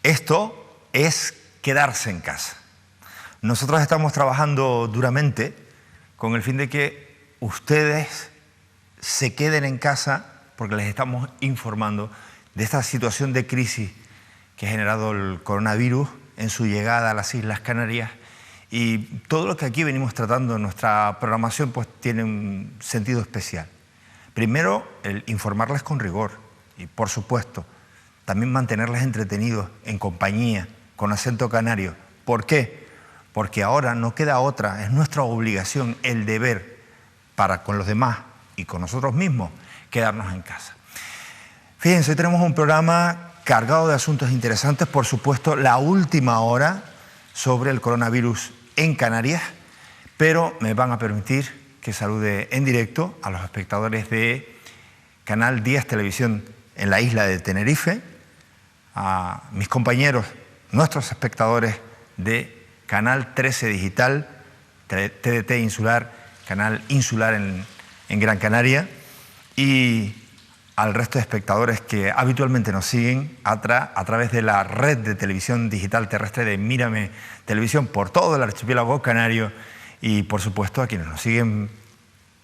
Esto es quedarse en casa. Nosotros estamos trabajando duramente con el fin de que ustedes se queden en casa porque les estamos informando de esta situación de crisis que ha generado el coronavirus en su llegada a las Islas Canarias, y todo lo que aquí venimos tratando en nuestra programación pues tiene un sentido especial. Primero, el informarles con rigor y, por supuesto, también mantenerles entretenidos, en compañía, con acento canario. ¿Por qué? Porque ahora no queda otra, es nuestra obligación, el deber para con los demás y con nosotros mismos, quedarnos en casa. Fíjense, hoy tenemos un programa cargado de asuntos interesantes, por supuesto, la última hora sobre el coronavirus en Canarias, pero me van a permitir que salude en directo a los espectadores de Canal 10 Televisión en la isla de Tenerife, a mis compañeros, nuestros espectadores de Canal 13 Digital, TDT Insular, Canal Insular en Gran Canaria, y al resto de espectadores que habitualmente nos siguen a través de la red de televisión digital terrestre de Mírame Televisión por todo el archipiélago canario, y por supuesto a quienes nos siguen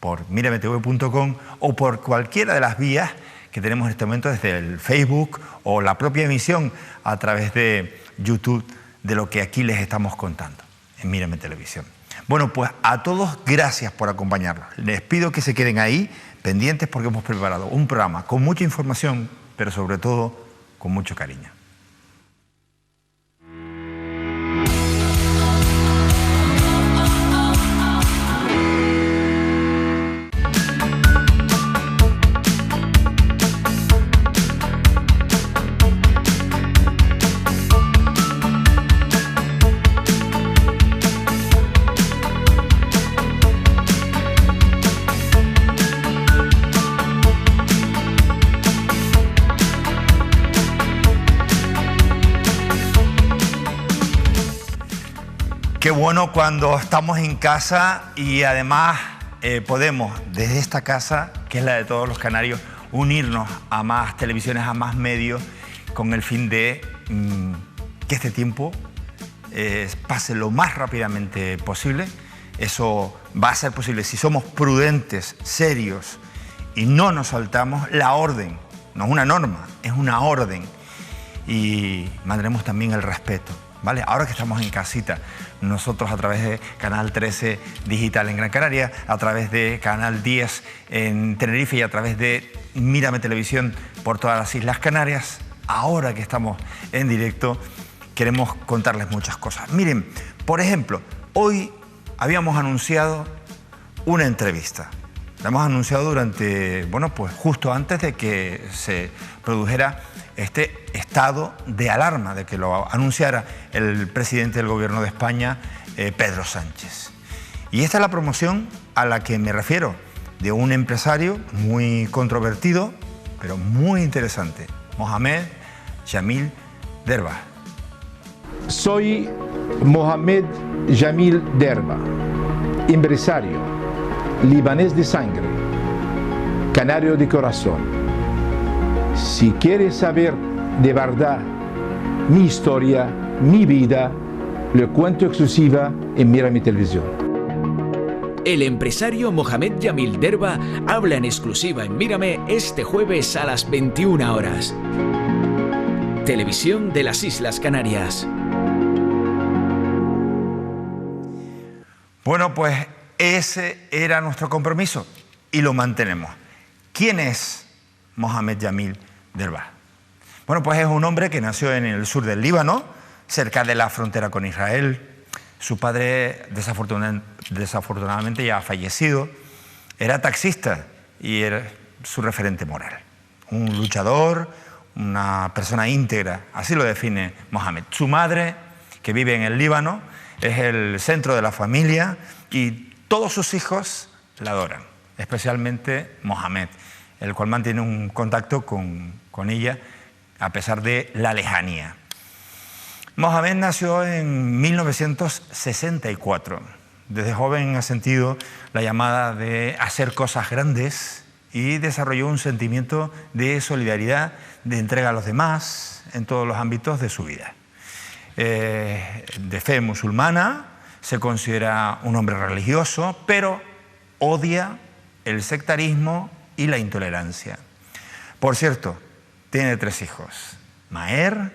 por mirametv.com o por cualquiera de las vías que tenemos en este momento, desde el Facebook o la propia emisión a través de YouTube, de lo que aquí les estamos contando en Mírame Televisión. Bueno, pues a todos gracias por acompañarnos. Les pido que se queden ahí pendientes porque hemos preparado un programa con mucha información, pero sobre todo con mucho cariño. Qué bueno cuando estamos en casa y además podemos, desde esta casa, que es la de todos los canarios, unirnos a más televisiones, a más medios, con el fin de que este tiempo pase lo más rápidamente posible. Eso va a ser posible si somos prudentes, serios y no nos saltamos la orden. No es una norma, es una orden. Y mantendremos también el respeto, ¿vale? Ahora que estamos en casita, nosotros a través de Canal 13 Digital en Gran Canaria, a través de Canal 10 en Tenerife y a través de Mírame Televisión por todas las Islas Canarias, ahora que estamos en directo, queremos contarles muchas cosas. Miren, por ejemplo, hoy habíamos anunciado una entrevista. La hemos anunciado durante, bueno, pues justo antes de que se produjera este estado de alarma, de que lo anunciara el presidente del Gobierno de España, Pedro Sánchez. Y esta es la promoción a la que me refiero, de un empresario muy controvertido, pero muy interesante, Mohamed Jamil Derba. Soy Mohamed Jamil Derba, empresario, libanés de sangre, canario de corazón. Si quieres saber de verdad mi historia, mi vida, lo cuento exclusiva en Mírame Televisión. El empresario Mohamed Jamil Derba habla en exclusiva en Mírame este jueves a las 21 horas. Televisión de las Islas Canarias. Bueno, pues ese era nuestro compromiso y lo mantenemos. ¿Quién es Mohamed Jamil Derba? Bueno, pues es un hombre que nació en el sur del Líbano, cerca de la frontera con Israel. Su padre, desafortunadamente ya fallecido, era taxista y era su referente moral. Un luchador, una persona íntegra, así lo define Mohamed. Su madre, que vive en el Líbano, es el centro de la familia y todos sus hijos la adoran, especialmente Mohamed, el cual mantiene un contacto con ella a pesar de la lejanía. Mohamed nació en 1964. Desde joven ha sentido la llamada de hacer cosas grandes y desarrolló un sentimiento de solidaridad, de entrega a los demás en todos los ámbitos de su vida. De fe musulmana, se considera un hombre religioso, pero odia el sectarismo y la intolerancia. Por cierto, tiene 3 hijos: Maher,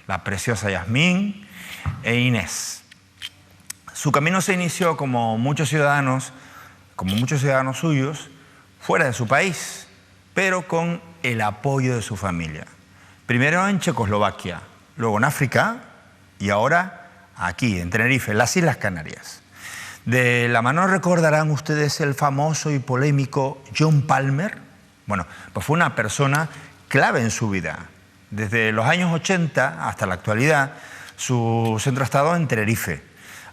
la preciosa Yasmín e Inés. Su camino se inició como muchos ciudadanos suyos, fuera de su país, pero con el apoyo de su familia. Primero en Checoslovaquia, luego en África y ahora aquí, en Tenerife, en las Islas Canarias. De la mano recordarán ustedes el famoso y polémico John Palmer. Bueno, pues fue una persona clave en su vida. Desde los años 80 hasta la actualidad, su centro ha estado en Tenerife.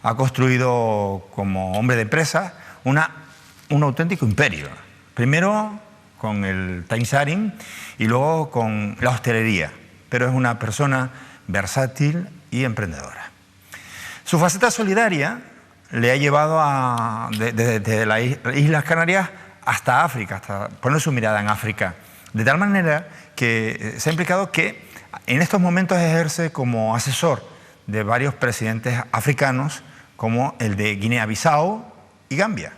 Ha construido como hombre de empresa un auténtico imperio. Primero con el timesharing y luego con la hostelería. Pero es una persona versátil y emprendedora. Su faceta solidaria le ha llevado desde las Islas Canarias hasta África, hasta poner su mirada en África. De tal manera que se ha implicado que en estos momentos ejerce como asesor de varios presidentes africanos, como el de Guinea-Bissau y Gambia.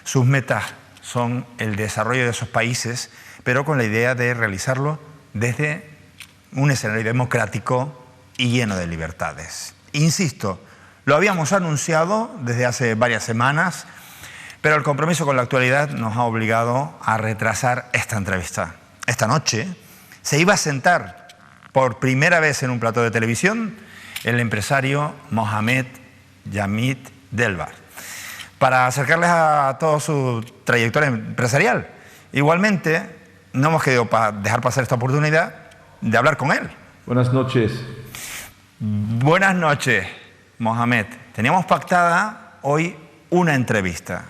Sus metas son el desarrollo de esos países, pero con la idea de realizarlo desde un escenario democrático y lleno de libertades. Insisto, lo habíamos anunciado desde hace varias semanas, pero el compromiso con la actualidad nos ha obligado a retrasar esta entrevista. Esta noche se iba a sentar por primera vez en un plató de televisión el empresario Mohamed Yamil Derba, para acercarles a toda su trayectoria empresarial. Igualmente, no hemos querido dejar pasar esta oportunidad de hablar con él. Buenas noches. Buenas noches, Mohamed. Teníamos pactada hoy una entrevista.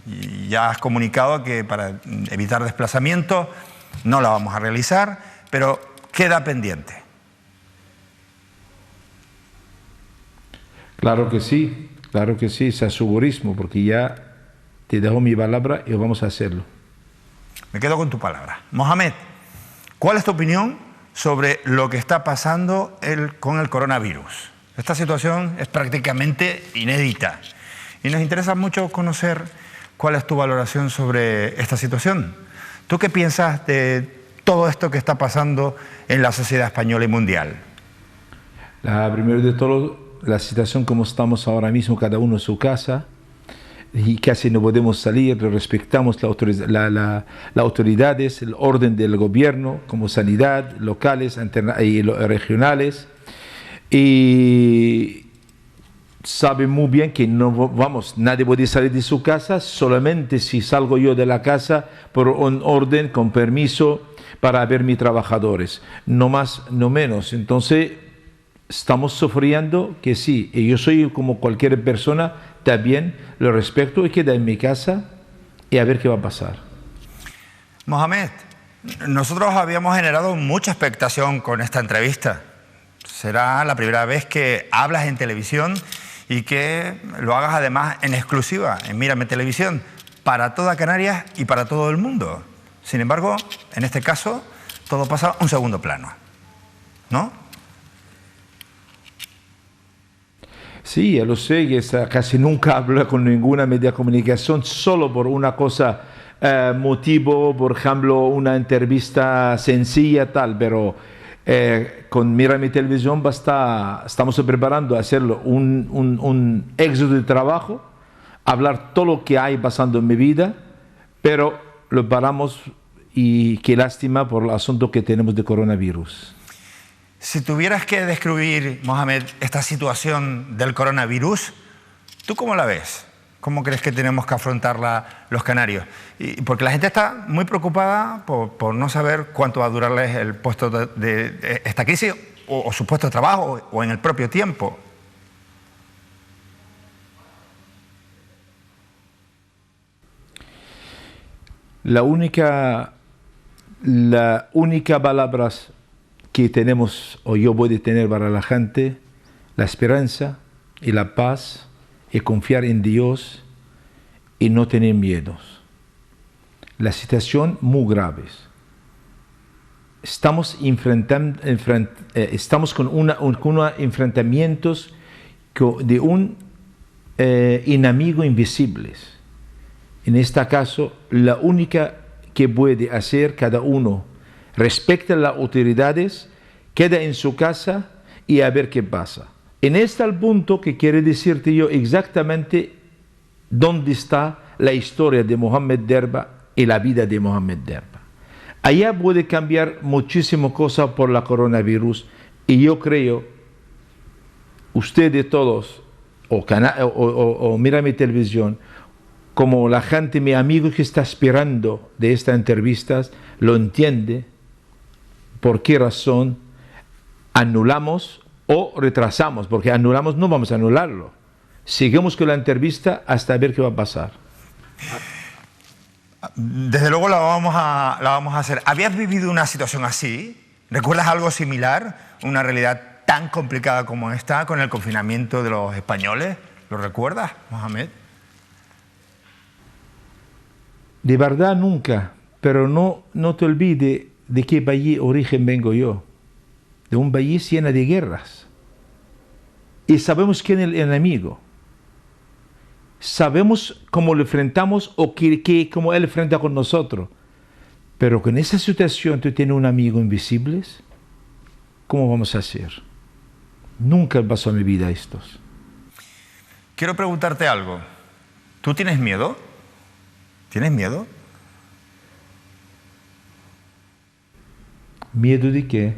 Y ya has comunicado que para evitar desplazamiento no la vamos a realizar, pero queda pendiente. Claro que sí, es segurísimo, porque ya te dejo mi palabra y vamos a hacerlo. Me quedo con tu palabra. Mohamed, ¿cuál es tu opinión sobre lo que está pasando con el coronavirus? Esta situación es prácticamente inédita y nos interesa mucho conocer cuál es tu valoración sobre esta situación. ¿Tú qué piensas de todo esto que está pasando en la sociedad española y mundial? Primero de todo, la situación como estamos ahora mismo, cada uno en su casa, y casi no podemos salir, respetamos las autoridades, el orden del gobierno, como sanidad, locales y regionales, y sabe muy bien que nadie puede salir de su casa, solamente si salgo yo de la casa por un orden, con permiso, para ver mis trabajadores, no más, no menos. Entonces, estamos sufriendo que sí, y yo soy como cualquier persona, también lo respeto y queda en mi casa y a ver qué va a pasar. Mohamed, nosotros habíamos generado mucha expectación con esta entrevista. Será la primera vez que hablas en televisión y que lo hagas además en exclusiva, en Mírame Televisión, para toda Canarias y para todo el mundo. Sin embargo, en este caso, todo pasa a un segundo plano, ¿no? Sí, ya lo sé, que casi nunca hablo con ninguna media de comunicación, solo por una cosa, motivo, por ejemplo, una entrevista sencilla, tal, pero con Mírame Televisión estamos preparando a hacerlo un éxodo de trabajo, hablar todo lo que hay pasando en mi vida, pero lo paramos y qué lástima por el asunto que tenemos de coronavirus. Si tuvieras que describir, Mohamed, esta situación del coronavirus, ¿tú cómo la ves? ¿Cómo crees que tenemos que afrontarla los canarios? Porque la gente está muy preocupada por no saber cuánto va a durarles el puesto de esta crisis o su puesto de trabajo o en el propio tiempo. La única palabra que tenemos, o yo voy a tener para la gente, la esperanza y la paz y confiar en Dios y no tener miedos. la situación muy grave. Estamos con unos enfrentamientos de un enemigo invisible. En este caso, la única que puede hacer cada uno, respecta a las autoridades, queda en su casa y a ver qué pasa. En este punto que quiero decirte yo exactamente dónde está la historia de Mohamed Derba y la vida de Mohamed Derba. Allá puede cambiar muchísimas cosas por la coronavirus y yo creo, ustedes todos, o mira mi televisión, como la gente, mi amigo que está esperando de estas entrevistas, lo entiende por qué razón anulamos o retrasamos, porque anulamos no vamos a anularlo. Seguimos con la entrevista hasta ver qué va a pasar. Desde luego la vamos a hacer. ¿Habías vivido una situación así? ¿Recuerdas algo similar? Una realidad tan complicada como esta con el confinamiento de los españoles. ¿Lo recuerdas, Mohamed? De verdad nunca, pero no te olvides de qué país origen vengo yo. De un país lleno de guerras. Y sabemos quién es el enemigo. Sabemos cómo lo enfrentamos o cómo él enfrenta con nosotros. Pero con esa situación tú tienes un amigo invisible, ¿cómo vamos a hacer? Nunca pasó en mi vida estos. Quiero preguntarte algo. ¿Tú tienes miedo? ¿Tienes miedo? ¿Miedo de qué?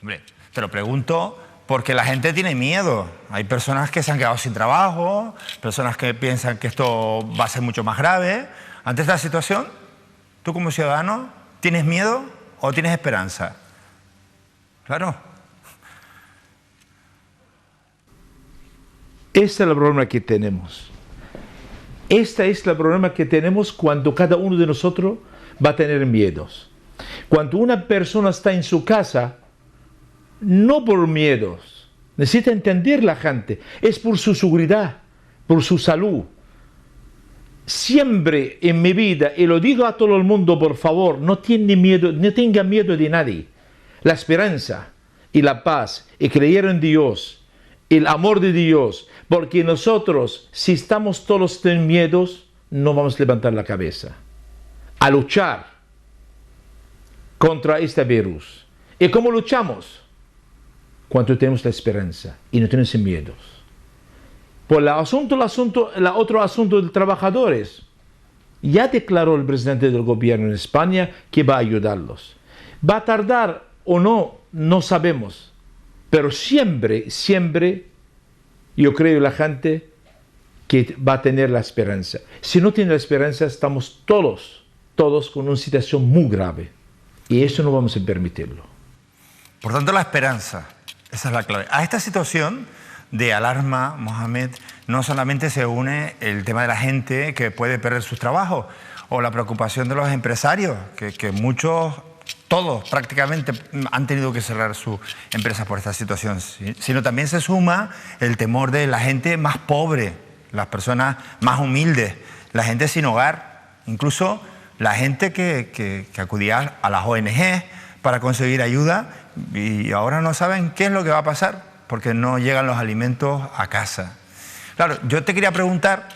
Hombre, te lo pregunto porque la gente tiene miedo. Hay personas que se han quedado sin trabajo, personas que piensan que esto va a ser mucho más grave. Ante esta situación, tú como ciudadano, ¿tienes miedo o tienes esperanza? Claro. Este es el problema que tenemos. Este es el problema que tenemos cuando cada uno de nosotros va a tener miedos. Cuando una persona está en su casa, no por miedos, necesita entender la gente, es por su seguridad, por su salud. Siempre en mi vida, y lo digo a todo el mundo, por favor, no tenga miedo de nadie. La esperanza y la paz, y creer en Dios, el amor de Dios, porque nosotros, si estamos todos con miedos, no vamos a levantar la cabeza. A luchar contra este virus. ¿Y cómo luchamos? Cuando tenemos la esperanza y no tenemos miedos. Por el otro asunto de trabajadores, ya declaró el presidente del gobierno en España que va a ayudarlos. ¿Va a tardar o no? No sabemos. Pero siempre, yo creo la gente que va a tener la esperanza. Si no tiene la esperanza, estamos todos con una situación muy grave. Y eso no vamos a permitirlo. Por tanto, la esperanza, esa es la clave. A esta situación de alarma, Mohamed, no solamente se une el tema de la gente que puede perder sus trabajos o la preocupación de los empresarios, que muchos, todos prácticamente han tenido que cerrar sus empresas por esta situación, sino también se suma el temor de la gente más pobre, las personas más humildes, la gente sin hogar, incluso la gente que acudía a las ONG para conseguir ayuda y ahora no saben qué es lo que va a pasar porque no llegan los alimentos a casa. Claro, yo te quería preguntar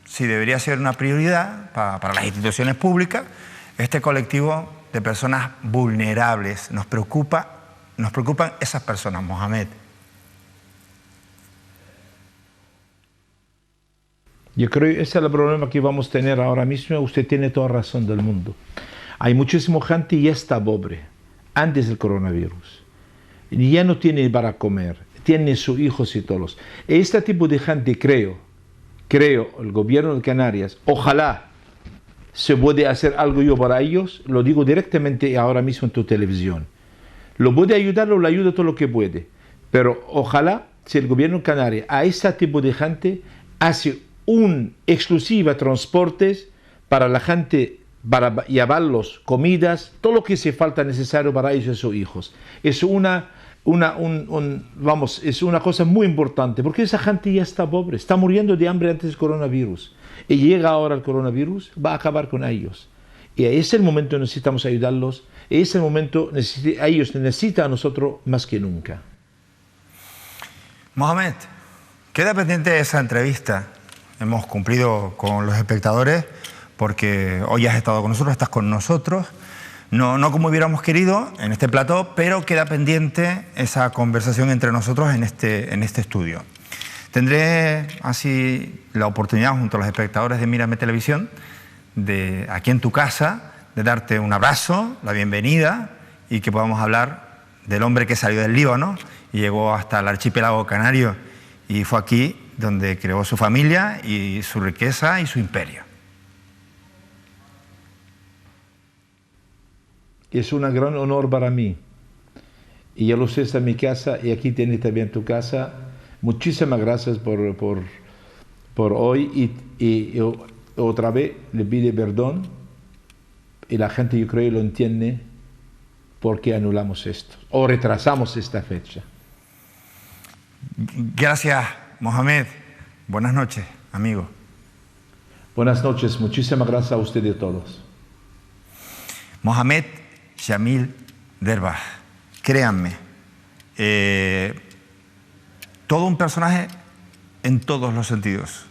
si debería ser una prioridad para las instituciones públicas este colectivo de personas vulnerables. Nos preocupan esas personas, Mohamed. Yo creo que ese es el problema que vamos a tener ahora mismo. Usted tiene toda razón del mundo. Hay muchísima gente y ya está pobre antes del coronavirus. Ya no tiene para comer, tiene sus hijos y todos. Este tipo de gente, creo, el gobierno de Canarias, ojalá se puede hacer algo yo para ellos, lo digo directamente ahora mismo en tu televisión. Lo puede ayudarlo, lo ayuda todo lo que puede. Pero ojalá, si el gobierno de Canarias a este tipo de gente hace un exclusiva transportes para la gente, para llevarlos comidas, todo lo que se falta necesario para ellos y sus hijos. Es es una cosa muy importante, porque esa gente ya está pobre, está muriendo de hambre antes del coronavirus. y llega ahora el coronavirus, va a acabar con ellos. Y ese es el momento que necesitamos ayudarlos, y ese es el momento ellos necesitan a nosotros más que nunca. Mohamed, queda pendiente esa entrevista. Hemos cumplido con los espectadores porque hoy has estado con nosotros, estás con nosotros. No como hubiéramos querido en este plató, pero queda pendiente esa conversación entre nosotros en este estudio. Tendré así la oportunidad junto a los espectadores de Mírame Televisión, de aquí en tu casa, de darte un abrazo, la bienvenida y que podamos hablar del hombre que salió del Líbano y llegó hasta el archipiélago canario y fue aquí donde creó su familia y su riqueza y su imperio. Es un gran honor para mí. Y ya lo sé, está en mi casa y aquí tienes también tu casa. Muchísimas gracias por hoy y otra vez le pide perdón y la gente yo creo lo entiende por qué anulamos esto o retrasamos esta fecha. Gracias, Mohamed. Buenas noches, amigo. Buenas noches, muchísimas gracias a ustedes todos. Mohamed Yamil Derba, créanme, todo un personaje en todos los sentidos.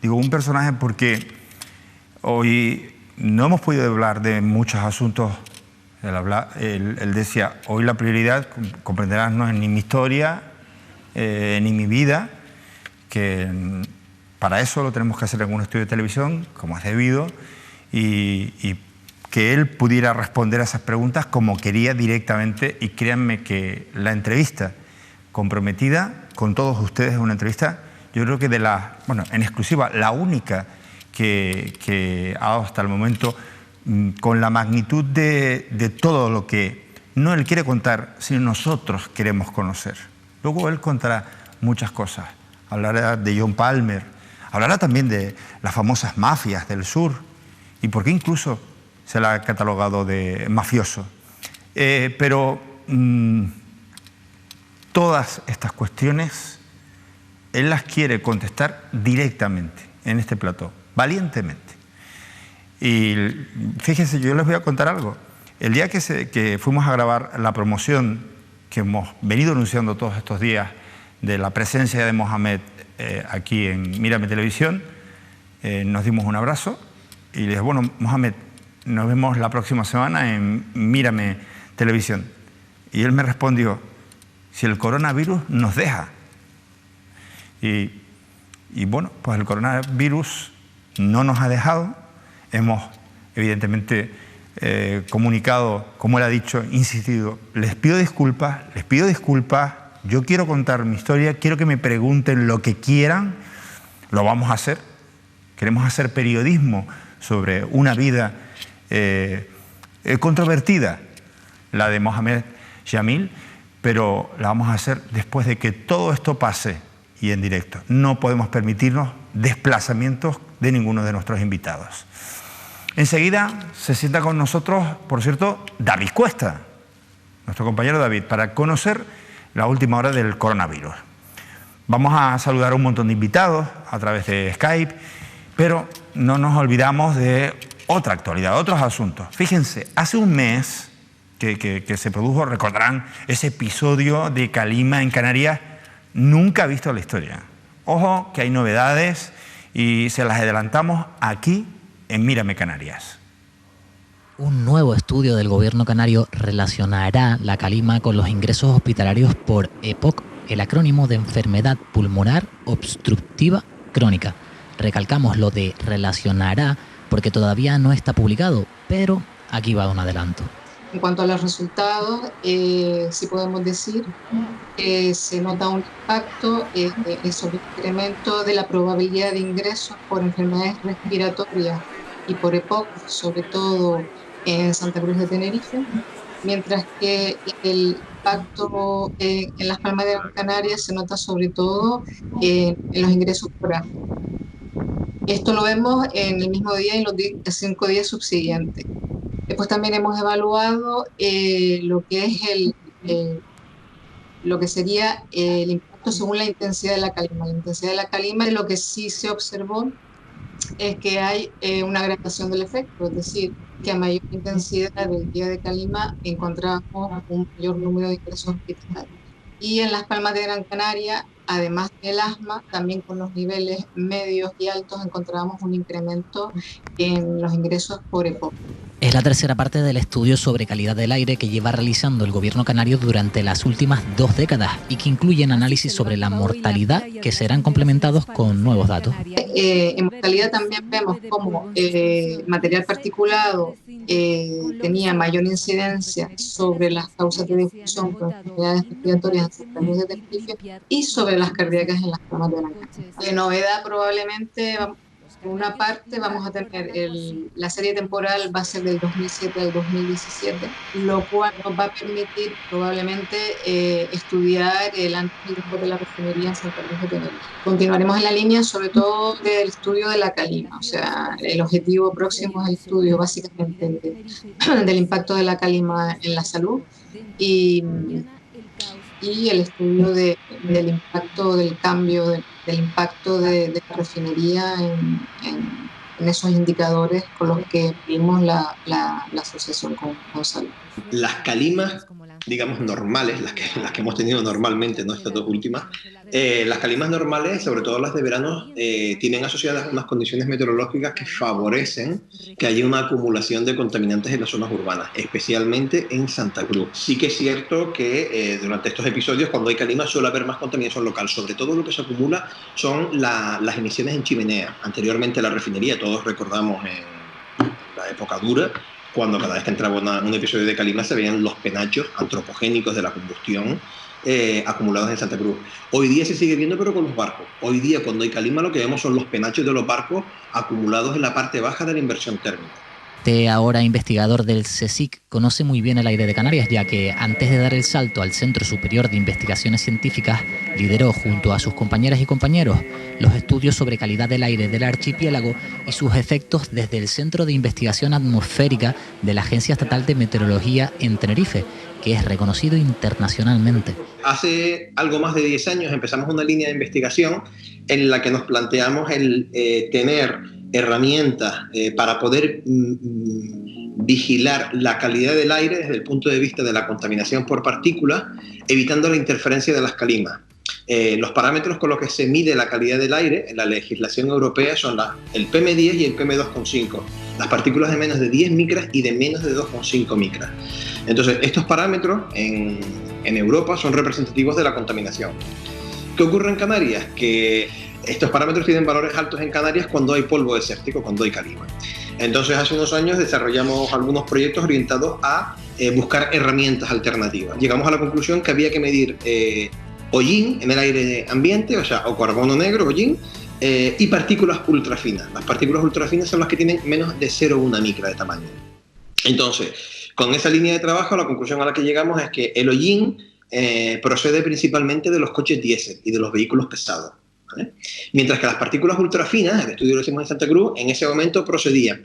Digo un personaje porque hoy no hemos podido hablar de muchos asuntos. Él decía, hoy la prioridad, comprenderás, no es ni mi historia, ni mi vida, que para eso lo tenemos que hacer en un estudio de televisión, como es debido, y que él pudiera responder a esas preguntas como quería directamente, y créanme que la entrevista comprometida con todos ustedes es una entrevista, yo creo que en exclusiva, la única que ha dado hasta el momento, con la magnitud de todo lo que no él quiere contar, sino nosotros queremos conocer. Luego él contará muchas cosas, hablará de John Palmer, hablará también de las famosas mafias del sur, y por qué incluso se la ha catalogado de mafioso. Pero todas estas cuestiones él las quiere contestar directamente en este plató, valientemente. Y fíjense, yo les voy a contar algo. El día que fuimos a grabar la promoción que hemos venido anunciando todos estos días de la presencia de Mohamed aquí en Mírame Televisión, nos dimos un abrazo y le dije, bueno, Mohamed, nos vemos la próxima semana en Mírame Televisión. Y él me respondió, si el coronavirus nos deja. Y bueno, pues el coronavirus no nos ha dejado. Hemos evidentemente comunicado, como él ha dicho, insistido, les pido disculpas, yo quiero contar mi historia, quiero que me pregunten lo que quieran, lo vamos a hacer. Queremos hacer periodismo sobre una vida controvertida, la de Mohamed Yamil, pero la vamos a hacer después de que todo esto pase y en directo. No podemos permitirnos desplazamientos de ninguno de nuestros invitados. Enseguida se sienta con nosotros, por cierto, David Cuesta, nuestro compañero David, para conocer la última hora del coronavirus. Vamos a saludar a un montón de invitados a través de Skype, pero no nos olvidamos de otra actualidad, otros asuntos. Fíjense, hace un mes que se produjo, recordarán, ese episodio de Calima en Canarias, nunca visto en la historia. Ojo, que hay novedades y se las adelantamos aquí en Mírame Canarias. Un nuevo estudio del gobierno canario relacionará la calima con los ingresos hospitalarios por EPOC, el acrónimo de enfermedad pulmonar obstructiva crónica. Recalcamos lo de relacionará porque todavía no está publicado, pero aquí va un adelanto. En cuanto a los resultados, sí podemos decir que se nota un impacto sobre el incremento de la probabilidad de ingresos por enfermedades respiratorias y por EPOC, sobre todo en Santa Cruz de Tenerife, mientras que el impacto en Las Palmas de Gran Canaria se nota sobre todo en los ingresos por A. Esto lo vemos en el mismo día y en los 5 días subsiguientes. Después también hemos evaluado lo que es lo que sería el impacto según la intensidad de la calima. La intensidad de la calima es lo que sí se observó es que hay una gradación del efecto, es decir, que a mayor intensidad del día de calima encontramos un mayor número de ingresos hospitalarios. Y en Las Palmas de Gran Canaria, además del asma, también con los niveles medios y altos encontramos un incremento en los ingresos por EPOC. Es la tercera parte del estudio sobre calidad del aire que lleva realizando el gobierno canario durante las últimas 2 décadas y que incluyen análisis sobre la mortalidad que serán complementados con nuevos datos. En mortalidad también vemos cómo material particulado tenía mayor incidencia sobre las causas de difusión por enfermedades respiratorias ancestrales de Tenerife y sobre las cardíacas en Las Palmas de Gran Canaria. De novedad probablemente, por una parte vamos a tener la serie temporal va a ser del 2007 al 2017, lo cual nos va a permitir probablemente estudiar el antes y después de la refinería en Santa Cruz de Tenerife. Continuaremos en la línea sobre todo del estudio de la calima, o sea, el objetivo próximo es el estudio básicamente del impacto de la calima en la salud y el estudio del impacto del cambio, del impacto de la refinería en esos indicadores con los que vimos la asociación con salud. Las calimas, digamos, normales, las que hemos tenido normalmente, no estas dos últimas, las calimas normales, sobre todo las de verano, tienen asociadas unas condiciones meteorológicas que favorecen que haya una acumulación de contaminantes en las zonas urbanas, especialmente en Santa Cruz. Sí que es cierto que durante estos episodios, cuando hay calimas, suele haber más contaminación local. Sobre todo lo que se acumula son las emisiones en chimenea. Anteriormente la refinería, todos recordamos en la época dura, cuando cada vez que entraba un episodio de calima se veían los penachos antropogénicos de la combustión acumulados en Santa Cruz. Hoy día se sigue viendo, pero con los barcos. Hoy día, cuando hay calima, lo que vemos son los penachos de los barcos acumulados en la parte baja de la inversión térmica. Este ahora investigador del CSIC conoce muy bien el aire de Canarias, ya que antes de dar el salto al Centro Superior de Investigaciones Científicas, lideró junto a sus compañeras y compañeros los estudios sobre calidad del aire del archipiélago y sus efectos desde el Centro de Investigación Atmosférica de la Agencia Estatal de Meteorología en Tenerife, que es reconocido internacionalmente. Hace algo más de 10 años empezamos una línea de investigación en la que nos planteamos el tener herramientas para poder vigilar la calidad del aire desde el punto de vista de la contaminación por partículas, evitando la interferencia de las calimas. Los parámetros con los que se mide la calidad del aire en la legislación europea son el PM10 y el PM2,5, las partículas de menos de 10 micras y de menos de 2,5 micras. Entonces, estos parámetros en Europa son representativos de la contaminación. ¿Qué ocurre en Canarias? Que estos parámetros tienen valores altos en Canarias cuando hay polvo desértico, cuando hay calima. Entonces, hace unos años desarrollamos algunos proyectos orientados a buscar herramientas alternativas. Llegamos a la conclusión que había que medir hollín en el aire ambiente, o carbono negro, hollín, y partículas ultrafinas. Las partículas ultrafinas son las que tienen menos de 0,1 micra de tamaño. Entonces, con esa línea de trabajo, la conclusión a la que llegamos es que el hollín procede principalmente de los coches diésel y de los vehículos pesados, ¿vale? Mientras que las partículas ultrafinas, el estudio lo hicimos en Santa Cruz, en ese momento procedían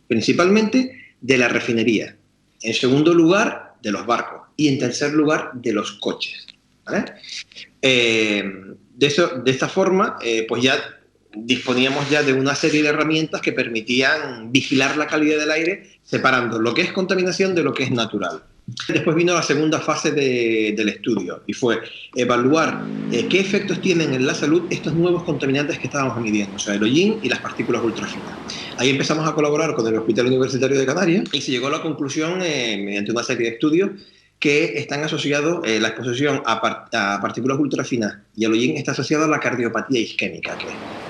principalmente de la refinería, en segundo lugar de los barcos y en tercer lugar de los coches, ¿vale? De esta forma, pues ya disponíamos ya de una serie de herramientas que permitían vigilar la calidad del aire, separando lo que es contaminación de lo que es natural. Después vino la segunda fase del estudio y fue evaluar qué efectos tienen en la salud estos nuevos contaminantes que estábamos midiendo, o sea, el hollín y las partículas ultrafinas. Ahí empezamos a colaborar con el Hospital Universitario de Canarias y se llegó a la conclusión, mediante una serie de estudios, que están asociados, la exposición a partículas ultrafinas y al hollín está asociada a la cardiopatía isquémica,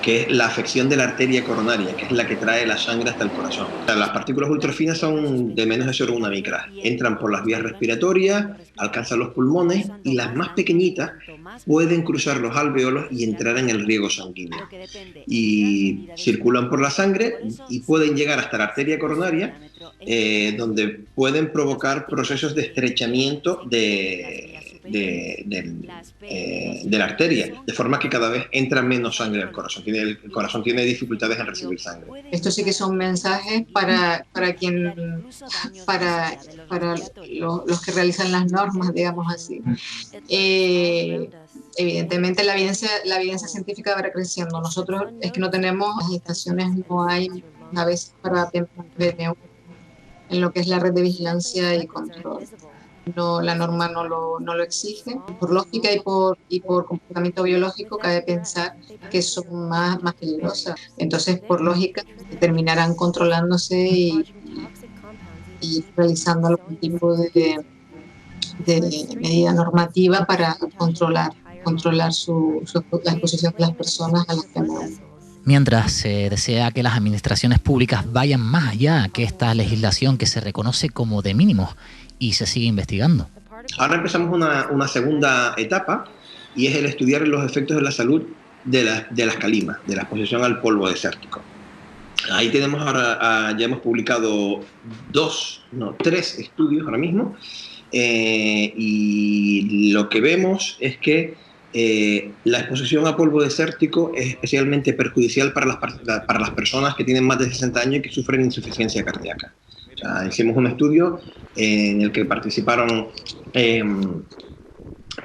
que es la afección de la arteria coronaria, que es la que trae la sangre hasta el corazón. O sea, las partículas ultrafinas son de menos de 0,1 micra, entran por las vías respiratorias, alcanzan los pulmones y las más pequeñitas pueden cruzar los alveolos y entrar en el riego sanguíneo. Y circulan por la sangre y pueden llegar hasta la arteria coronaria, donde pueden provocar procesos de estrechamiento de de la arteria, de forma que cada vez entra menos sangre al corazón. El corazón tiene dificultades en recibir sangre. Estos sí que son mensajes para los que realizan las normas, digamos así. Evidentemente la evidencia científica va creciendo. Nosotros es que no tenemos, las estaciones no hay a veces para PMU en lo que es la red de vigilancia y control. No, la norma no lo exige. Por lógica y por comportamiento biológico cabe pensar que son más peligrosas. Entonces, por lógica, terminarán controlándose y realizando algún tipo de medida normativa para controlar la exposición de las personas a las PMU. Mientras se desea que las administraciones públicas vayan más allá que esta legislación que se reconoce como de mínimos y se sigue investigando. Ahora empezamos una segunda etapa y es el estudiar los efectos de la salud de las calimas, de la exposición al polvo desértico. Ahí tenemos ahora, ya hemos publicado 3 estudios ahora mismo y lo que vemos es que la exposición a polvo desértico es especialmente perjudicial para las personas que tienen más de 60 años y que sufren insuficiencia cardíaca. O sea, hicimos un estudio en el que participaron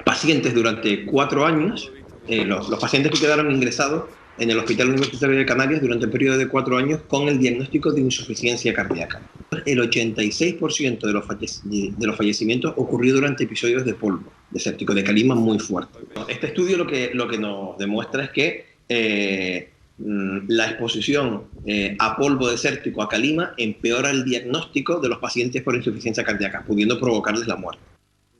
pacientes durante 4 años. Los pacientes que quedaron ingresados en el Hospital Universitario de Canarias durante un periodo de 4 años con el diagnóstico de insuficiencia cardíaca. El 86% de los fallecimientos ocurrió durante episodios de polvo desértico, de calima muy fuerte. Este estudio lo que nos demuestra es que la exposición a polvo desértico, a calima, empeora el diagnóstico de los pacientes por insuficiencia cardíaca, pudiendo provocarles la muerte.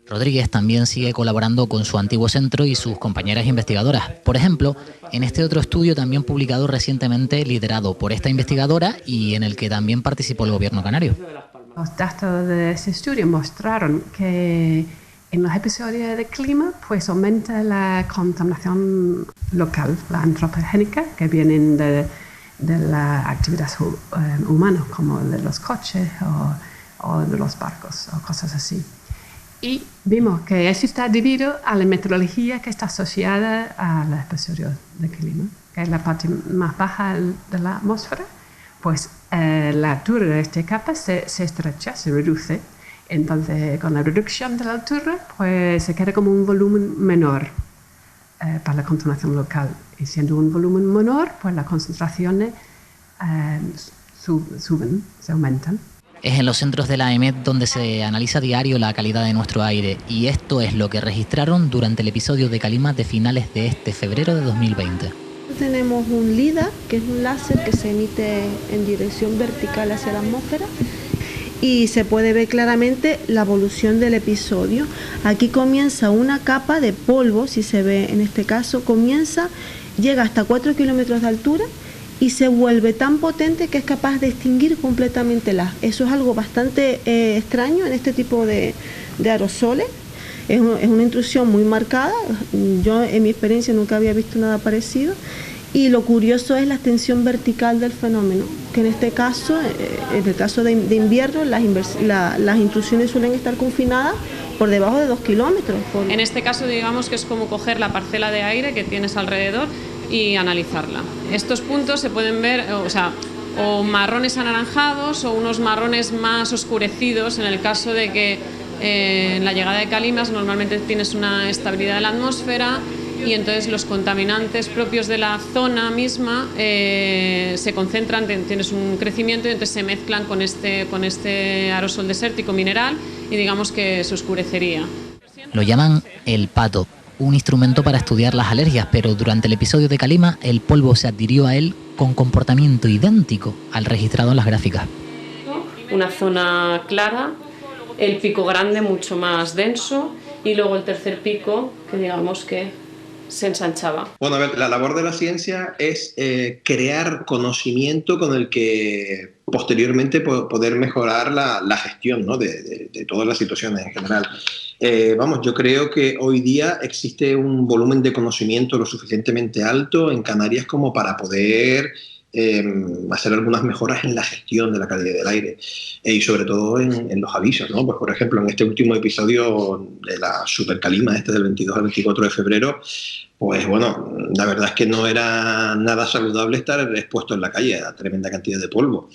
Rodríguez también sigue colaborando con su antiguo centro y sus compañeras investigadoras. Por ejemplo, en este otro estudio también publicado recientemente, liderado por esta investigadora y en el que también participó el gobierno canario. Los datos de ese estudio mostraron que en los episodios de clima pues aumenta la contaminación local, la antropogénica, que vienen de la actividad humana, como de los coches o de los barcos o cosas así. Y vimos que eso está debido a la meteorología que está asociada a la exposición de clima, que es la parte más baja de la atmósfera, pues la altura de esta capa se estrecha, se reduce. Entonces, con la reducción de la altura, pues se queda como un volumen menor para la contaminación local. Y siendo un volumen menor, pues las concentraciones suben, se aumentan. Es en los centros de la EMET donde se analiza a diario la calidad de nuestro aire y esto es lo que registraron durante el episodio de calima de finales de este febrero de 2020. Tenemos un LIDAR, que es un láser que se emite en dirección vertical hacia la atmósfera y se puede ver claramente la evolución del episodio. Aquí comienza una capa de polvo, si se ve en este caso, llega hasta 4 kilómetros de altura y se vuelve tan potente que es capaz de extinguir completamente Eso es algo bastante extraño en este tipo de aerosoles. Es una intrusión muy marcada. Yo en mi experiencia nunca había visto nada parecido. Y lo curioso es la extensión vertical del fenómeno, que en este caso, en el caso de invierno, las intrusiones suelen estar confinadas por debajo de 2 kilómetros. En este caso, digamos que es como coger la parcela de aire que tienes alrededor y analizarla. Estos puntos se pueden ver, o marrones anaranjados o unos marrones más oscurecidos en el caso de que en la llegada de calimas normalmente tienes una estabilidad de la atmósfera y entonces los contaminantes propios de la zona misma se concentran, tienes un crecimiento y entonces se mezclan con este aerosol desértico mineral y digamos que se oscurecería. Lo llaman el pato, un instrumento para estudiar las alergias, pero durante el episodio de calima el polvo se adhirió a él con comportamiento idéntico al registrado en las gráficas. Una zona clara, el pico grande mucho más denso y luego el tercer pico que digamos que se ensanchaba. Bueno, a ver, la labor de la ciencia es crear conocimiento con el que posteriormente poder mejorar la gestión, ¿no? de todas las situaciones en general. Yo creo que hoy día existe un volumen de conocimiento lo suficientemente alto en Canarias como para poder hacer algunas mejoras en la gestión de la calidad del aire y sobre todo en los avisos, ¿no? Pues por ejemplo, en este último episodio de la supercalima, del 22 al 24 de febrero, pues bueno, la verdad es que no era nada saludable estar expuesto en la calle a tremenda cantidad de polvo.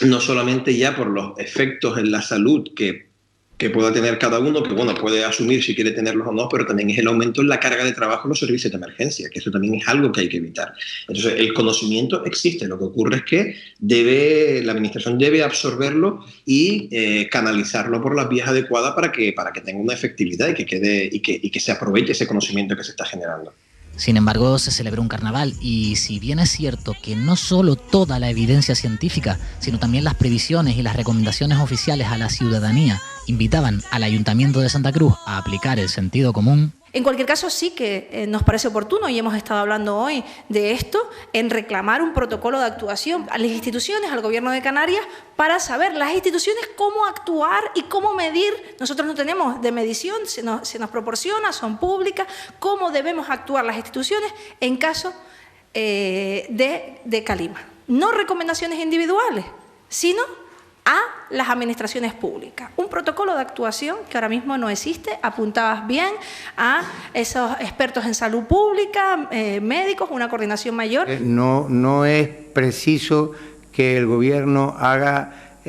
No solamente ya por los efectos en la salud que pueda tener cada uno, que bueno, puede asumir si quiere tenerlos o no, pero también es el aumento en la carga de trabajo en los servicios de emergencia, que eso también es algo que hay que evitar. Entonces, el conocimiento existe, lo que ocurre es que la administración debe absorberlo y canalizarlo por las vías adecuadas para que tenga una efectividad y que se aproveche ese conocimiento que se está generando. Sin embargo, se celebró un carnaval y si bien es cierto que no solo toda la evidencia científica, sino también las previsiones y las recomendaciones oficiales a la ciudadanía invitaban al Ayuntamiento de Santa Cruz a aplicar el sentido común, en cualquier caso, sí que nos parece oportuno, y hemos estado hablando hoy de esto, en reclamar un protocolo de actuación a las instituciones, al Gobierno de Canarias, para saber las instituciones cómo actuar y cómo medir. Nosotros no tenemos de medición, se nos proporciona, son públicas, cómo debemos actuar las instituciones en caso de calima. No recomendaciones individuales, sino a las administraciones públicas. Un protocolo de actuación que ahora mismo no existe. Apuntabas bien a esos expertos en salud pública, médicos, una coordinación mayor. No es preciso que el Gobierno haga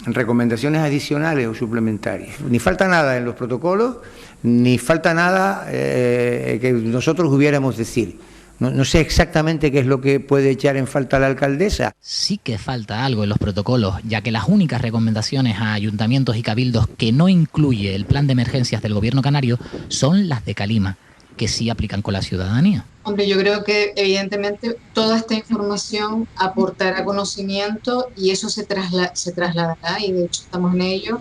recomendaciones adicionales o suplementarias. Ni falta nada en los protocolos, ni falta nada que nosotros hubiéramos decir. No sé exactamente qué es lo que puede echar en falta la alcaldesa. Sí que falta algo en los protocolos, ya que las únicas recomendaciones a ayuntamientos y cabildos que no incluye el plan de emergencias del Gobierno canario son las de Calima, que sí aplican con la ciudadanía. Hombre, yo creo que evidentemente toda esta información aportará conocimiento y eso se trasladará, y de hecho estamos en ello,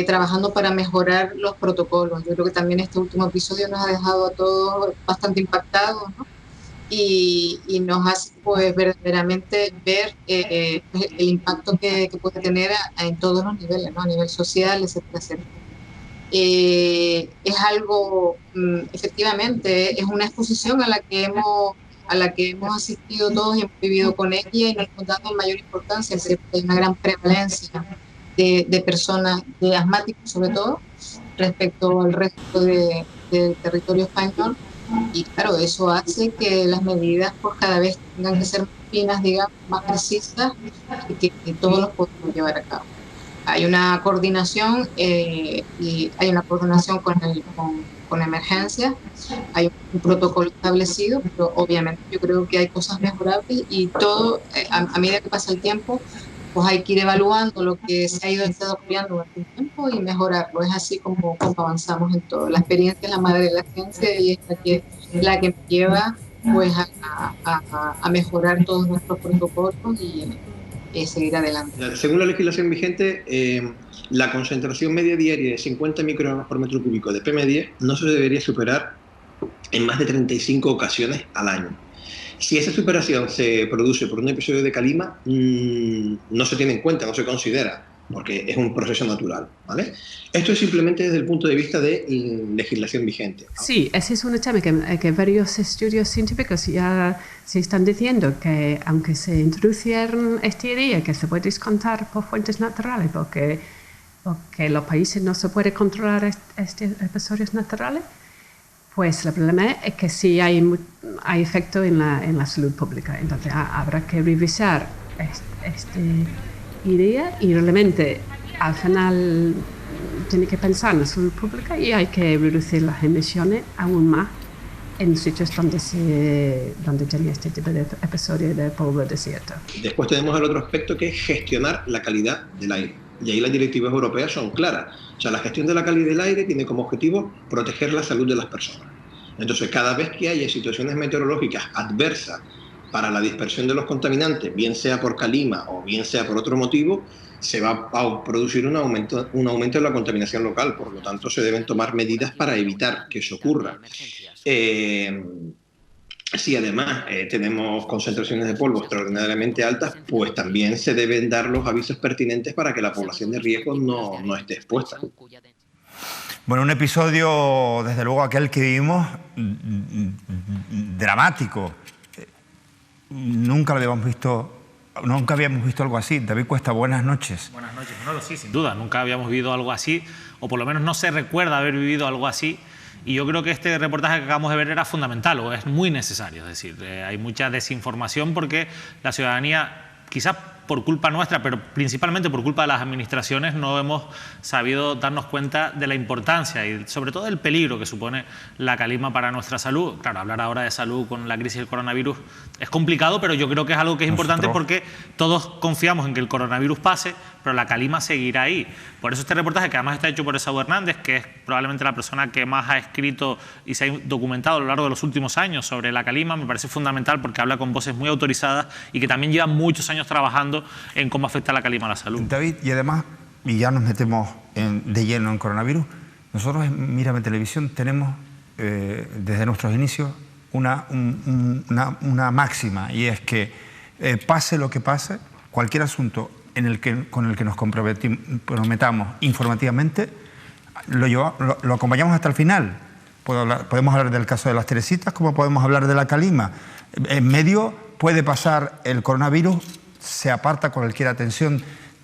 trabajando para mejorar los protocolos. Yo creo que también este último episodio nos ha dejado a todos bastante impactados, ¿no? Y nos hace pues verdaderamente ver el impacto que puede tener en todos los niveles, ¿no? A nivel social, etcétera, etcétera. Es algo, efectivamente, es una exposición a la que hemos asistido todos y hemos vivido con ella, y nos hemos dado mayor importancia. Hay una gran prevalencia de personas, de asmáticos sobre todo, respecto al resto del territorio español. Y claro, eso hace que las medidas pues cada vez tengan que ser más finas, digamos, más precisas, y que todos los podamos llevar a cabo. Hay una coordinación y hay una coordinación con emergencias, hay un protocolo establecido, pero obviamente yo creo que hay cosas mejorables y todo, a medida que pasa el tiempo, pues hay que ir evaluando lo que se ha ido desarrollando durante un tiempo y mejorarlo. Es así como avanzamos en todo. La experiencia es la madre de la ciencia y es la que lleva pues a mejorar todos nuestros protocolos y seguir adelante. Según la legislación vigente, la concentración media diaria de 50 microgramos por metro cúbico de PM10 no se debería superar en más de 35 ocasiones al año. Si esa superación se produce por un episodio de calima, no se tiene en cuenta, no se considera, porque es un proceso natural, ¿vale? Esto es simplemente desde el punto de vista de legislación vigente. Sí, ese es un tema que varios estudios científicos ya se están diciendo, que aunque se introdujeron esta idea que se puede descontar por fuentes naturales, porque los países no se pueden controlar estos episodios naturales, pues el problema es que sí hay efecto en la salud pública. Entonces habrá que revisar esta idea y realmente al final tiene que pensar en la salud pública y hay que reducir las emisiones aún más en sitios donde tenía este tipo de episodio de polvo desierto. Después tenemos el otro aspecto, que es gestionar la calidad del aire. Y ahí las directivas europeas son claras. O sea, la gestión de la calidad del aire tiene como objetivo proteger la salud de las personas. Entonces, cada vez que haya situaciones meteorológicas adversas para la dispersión de los contaminantes, bien sea por calima o bien sea por otro motivo, se va a producir un aumento de la contaminación local. Por lo tanto, se deben tomar medidas para evitar que eso ocurra. Si además tenemos concentraciones de polvo extraordinariamente altas, pues también se deben dar los avisos pertinentes para que la población de riesgo no esté expuesta. Bueno, un episodio, desde luego, aquel que vivimos, dramático. Nunca habíamos visto algo así. David Cuesta, buenas noches. Buenas noches. No, sí, sin duda. Nunca habíamos vivido algo así, o por lo menos no se recuerda haber vivido algo así. Y yo creo que este reportaje que acabamos de ver era fundamental, o es muy necesario. Es decir, hay mucha desinformación porque la ciudadanía, quizás por culpa nuestra, pero principalmente por culpa de las administraciones, no hemos sabido darnos cuenta de la importancia y sobre todo del peligro que supone la calima para nuestra salud. Claro, hablar ahora de salud con la crisis del coronavirus es complicado, pero yo creo que es algo que es importante porque todos confiamos en que el coronavirus pase, pero la calima seguirá ahí. Por eso este reportaje, que además está hecho por Esaú Hernández, que es probablemente la persona que más ha escrito y se ha documentado a lo largo de los últimos años sobre la calima, me parece fundamental porque habla con voces muy autorizadas y que también llevan muchos años trabajando en cómo afecta la calima a la salud. David, y además, y ya nos metemos de lleno en coronavirus, nosotros en Mírame Televisión tenemos desde nuestros inicios una máxima, y es que pase lo que pase, cualquier asunto con el que nos comprometamos informativamente, lo acompañamos hasta el final. Podemos hablar del caso de las Teresitas, como podemos hablar de la calima. En medio puede pasar el coronavirus, se aparta cualquier atención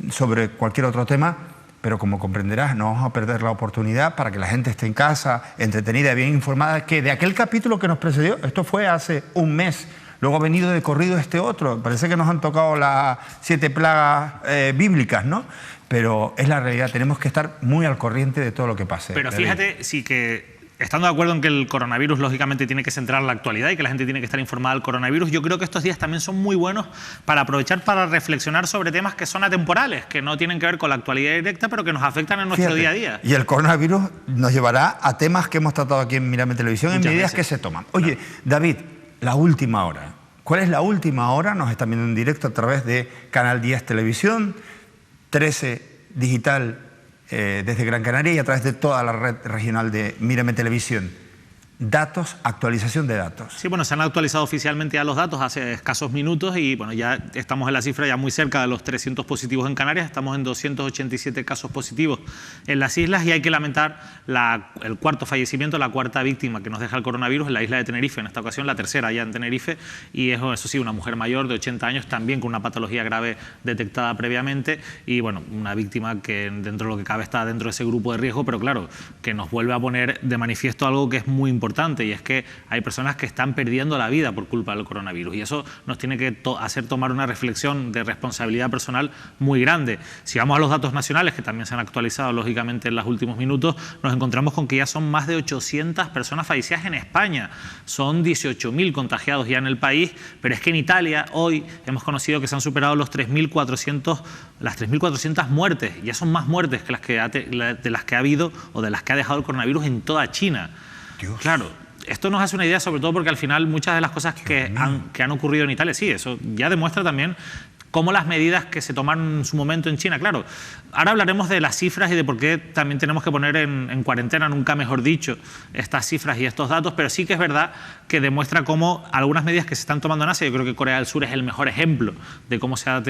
sobre cualquier otro tema, pero como comprenderás, no vamos a perder la oportunidad para que la gente esté en casa, entretenida, bien informada, que de aquel capítulo que nos precedió, esto fue hace un mes, luego ha venido de corrido este otro, parece que nos han tocado las 7 plagas bíblicas, ¿no? Pero es la realidad, tenemos que estar muy al corriente de todo lo que pase. Pero fíjate, sí que... Estando de acuerdo en que el coronavirus lógicamente tiene que centrar la actualidad y que la gente tiene que estar informada del coronavirus, yo creo que estos días también son muy buenos para aprovechar para reflexionar sobre temas que son atemporales, que no tienen que ver con la actualidad directa, pero que nos afectan en nuestro día a día. Y el coronavirus nos llevará a temas que hemos tratado aquí en Mírame Televisión, en medidas que se toman. Oye, David, la última hora. ¿Cuál es la última hora? Nos están viendo en directo a través de Canal 10 Televisión, 13 Digital desde Gran Canaria y a través de toda la red regional de Mírame Televisión. Datos, actualización de datos. Sí, bueno, se han actualizado oficialmente ya los datos hace escasos minutos y bueno, ya estamos en la cifra ya muy cerca de los 300 positivos en Canarias, estamos en 287 casos positivos en las islas y hay que lamentar el cuarto fallecimiento, la cuarta víctima que nos deja el coronavirus en la isla de Tenerife, en esta ocasión la tercera ya en Tenerife, y eso sí, una mujer mayor de 80 años también con una patología grave detectada previamente y bueno, una víctima que dentro de lo que cabe está dentro de ese grupo de riesgo, pero claro, que nos vuelve a poner de manifiesto algo que es muy importante, y es que hay personas que están perdiendo la vida por culpa del coronavirus y eso nos tiene que hacer tomar una reflexión de responsabilidad personal muy grande. Si vamos a los datos nacionales, que también se han actualizado lógicamente en los últimos minutos, nos encontramos con que ya son más de 800 personas fallecidas en España, son 18.000 contagiados ya en el país, pero es que en Italia hoy hemos conocido que se han superado las 3.400 muertes, ya son más muertes que de las que ha habido o de las que ha dejado el coronavirus en toda China. Dios. Claro, esto nos hace una idea, sobre todo porque al final muchas de las cosas que han ocurrido en Italia, sí, eso ya demuestra también cómo las medidas que se tomaron en su momento en China, claro, ahora hablaremos de las cifras y de por qué también tenemos que poner en cuarentena, nunca mejor dicho, estas cifras y estos datos, pero sí que es verdad que demuestra cómo algunas medidas que se están tomando en Asia, yo creo que Corea del Sur es el mejor ejemplo de cómo se ha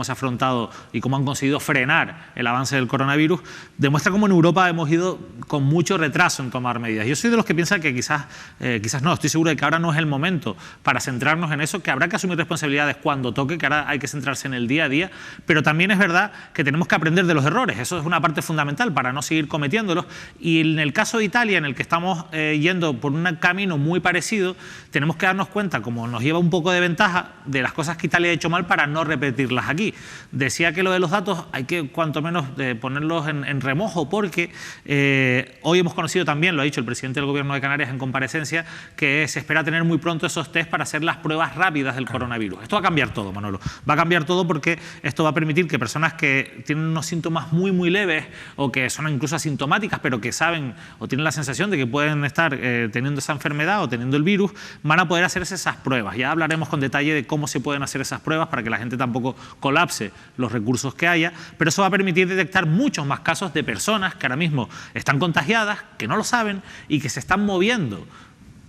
afrontado y cómo han conseguido frenar el avance del coronavirus, demuestra cómo en Europa hemos ido con mucho retraso en tomar medidas. Yo soy de los que piensan que quizás no, estoy seguro de que ahora no es el momento para centrarnos en eso, que habrá que asumir responsabilidades cuando toque, que ahora hay que centrarse en el día a día, pero también es verdad que tenemos que aprender de los errores, eso es una parte fundamental para no seguir cometiéndolos y en el caso de Italia, en el que estamos yendo por un camino muy parecido, tenemos que darnos cuenta, como nos lleva un poco de ventaja, de las cosas que Italia ha hecho mal para no repetirlas aquí. Decía que lo de los datos hay que cuanto menos ponerlos en remojo porque hoy hemos conocido también, lo ha dicho el presidente del Gobierno de Canarias en comparecencia, que se espera tener muy pronto esos test para hacer las pruebas rápidas del coronavirus. Esto va a cambiar todo, Manolo, va a cambiar todo porque esto va a permitir que personas que tienen unos síntomas muy leves o que son incluso asintomáticas pero que saben o tienen la sensación de que pueden estar teniendo esa enfermedad o teniendo el virus, van a poder hacerse esas pruebas. Ya hablaremos con detalle de cómo se pueden hacer esas pruebas para que la gente tampoco colapse los recursos que haya, pero eso va a permitir detectar muchos más casos de personas que ahora mismo están contagiadas, que no lo saben y que se están moviendo,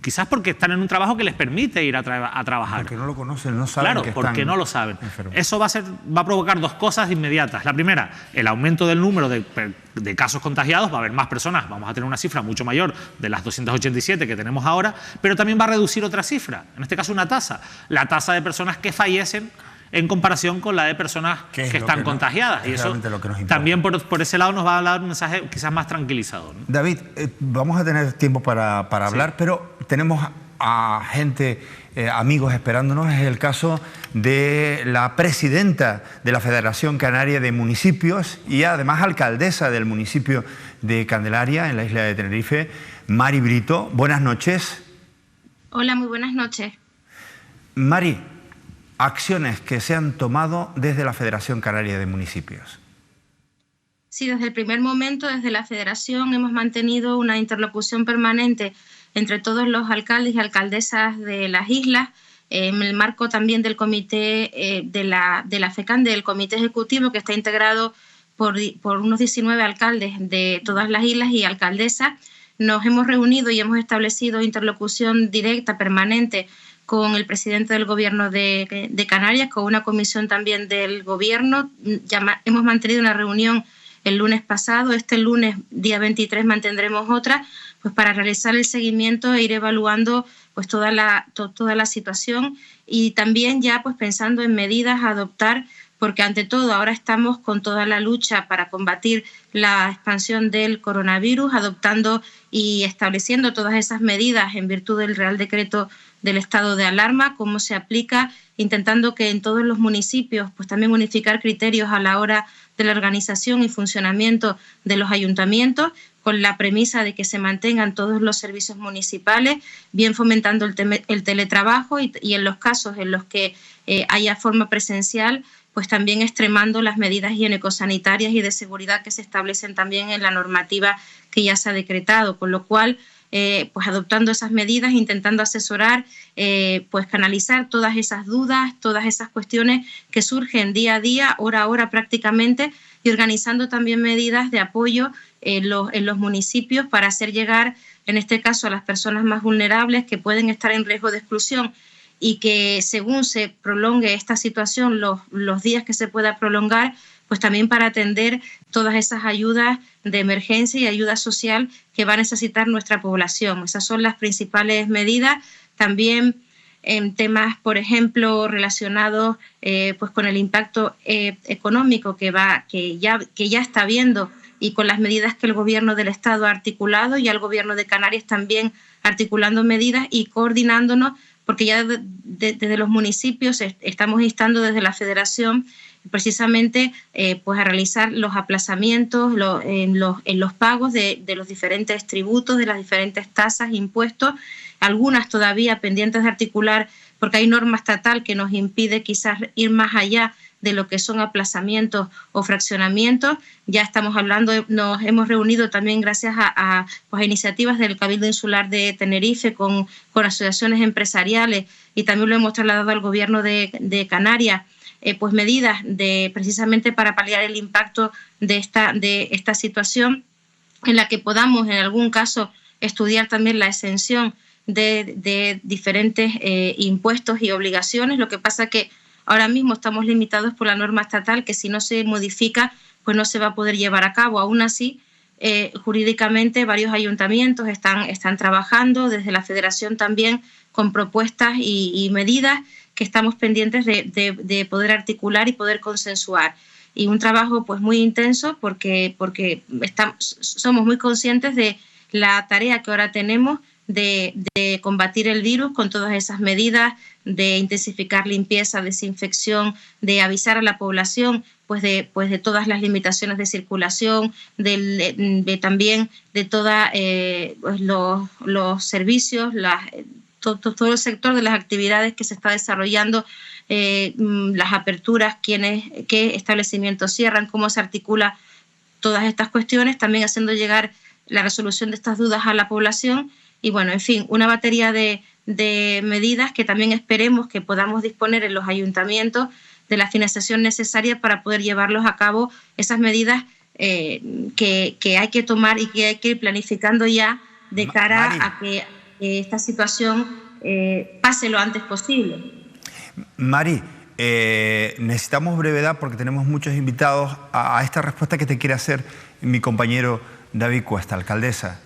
quizás porque están en un trabajo que les permite ir a trabajar. Porque no lo conocen, no saben que están porque no lo saben. enfermos. Eso va a provocar dos cosas inmediatas. La primera, el aumento del número de casos contagiados, va a haber más personas, vamos a tener una cifra mucho mayor de las 287 que tenemos ahora, pero también va a reducir otra cifra, en este caso una tasa, la tasa de personas que fallecen en comparación con la de personas que están contagiadas. Y eso también por ese lado nos va a dar un mensaje quizás más tranquilizador, ¿no? David, vamos a tener tiempo para hablar, pero tenemos a gente, amigos esperándonos. Es el caso de la presidenta de la Federación Canaria de Municipios y además alcaldesa del municipio de Candelaria, en la isla de Tenerife, Mari Brito. Buenas noches. Hola, muy buenas noches. Mari, acciones que se han tomado desde la Federación Canaria de Municipios. Sí, desde el primer momento, desde la Federación, hemos mantenido una interlocución permanente entre todos los alcaldes y alcaldesas de las islas, en el marco también del comité de la FECAN, del comité ejecutivo, que está integrado por unos 19 alcaldes de todas las islas y alcaldesas. Nos hemos reunido y hemos establecido interlocución directa, permanente, con el presidente del gobierno de Canarias, con una comisión también del gobierno. Hemos mantenido una reunión el lunes pasado. Este lunes, día 23, mantendremos otra, pues para realizar el seguimiento e ir evaluando pues toda la situación, y también ya pues pensando en medidas a adoptar, porque ante todo ahora estamos con toda la lucha para combatir la expansión del coronavirus, adoptando y estableciendo todas esas medidas en virtud del Real Decreto del estado de alarma, cómo se aplica, intentando que en todos los municipios pues también unificar criterios a la hora de la organización y funcionamiento de los ayuntamientos, con la premisa de que se mantengan todos los servicios municipales, bien fomentando el teletrabajo y en los casos en los que haya forma presencial, pues también extremando las medidas higiénico-sanitarias y de seguridad que se establecen también en la normativa que ya se ha decretado, con lo cual pues adoptando esas medidas, intentando asesorar, pues canalizar todas esas dudas, todas esas cuestiones que surgen día a día, hora a hora prácticamente, y organizando también medidas de apoyo en los municipios para hacer llegar, en este caso, a las personas más vulnerables que pueden estar en riesgo de exclusión, y que según se prolongue esta situación, los días que se pueda prolongar, pues también para atender todas esas ayudas de emergencia y ayuda social que va a necesitar nuestra población. Esas son las principales medidas. También en temas, por ejemplo, relacionados pues con el impacto económico que ya está habiendo, y con las medidas que el Gobierno del Estado ha articulado, y al Gobierno de Canarias también articulando medidas y coordinándonos, porque ya desde los municipios estamos instando desde la Federación precisamente pues a realizar los aplazamientos en los pagos de los diferentes tributos, de las diferentes tasas, impuestos, algunas todavía pendientes de articular porque hay norma estatal que nos impide quizás ir más allá de lo que son aplazamientos o fraccionamientos. Ya estamos hablando, nos hemos reunido también gracias a iniciativas del Cabildo Insular de Tenerife con asociaciones empresariales, y también lo hemos trasladado al Gobierno de Canarias, pues medidas precisamente para paliar el impacto de esta situación, en la que podamos en algún caso estudiar también la exención de diferentes impuestos y obligaciones. Lo que pasa que ahora mismo estamos limitados por la norma estatal, que si no se modifica pues no se va a poder llevar a cabo. Aún así, jurídicamente varios ayuntamientos están trabajando, desde la Federación también, con propuestas y medidas que estamos pendientes de poder articular y poder consensuar. Y un trabajo pues muy intenso porque somos muy conscientes de la tarea que ahora tenemos de combatir el virus con todas esas medidas, de intensificar limpieza, desinfección, de avisar a la población pues de todas las limitaciones de circulación, también de todos los servicios, todo el sector de las actividades que se está desarrollando, las aperturas, qué establecimientos cierran, cómo se articula todas estas cuestiones, también haciendo llegar la resolución de estas dudas a la población. Y bueno, en fin, una batería de medidas que también esperemos que podamos disponer en los ayuntamientos de la financiación necesaria para poder llevarlos a cabo, esas medidas que hay que tomar y que hay que ir planificando ya de cara a que esta situación pase lo antes posible. Mari, necesitamos brevedad porque tenemos muchos invitados a esta respuesta que te quiere hacer mi compañero David Cuesta, alcaldesa.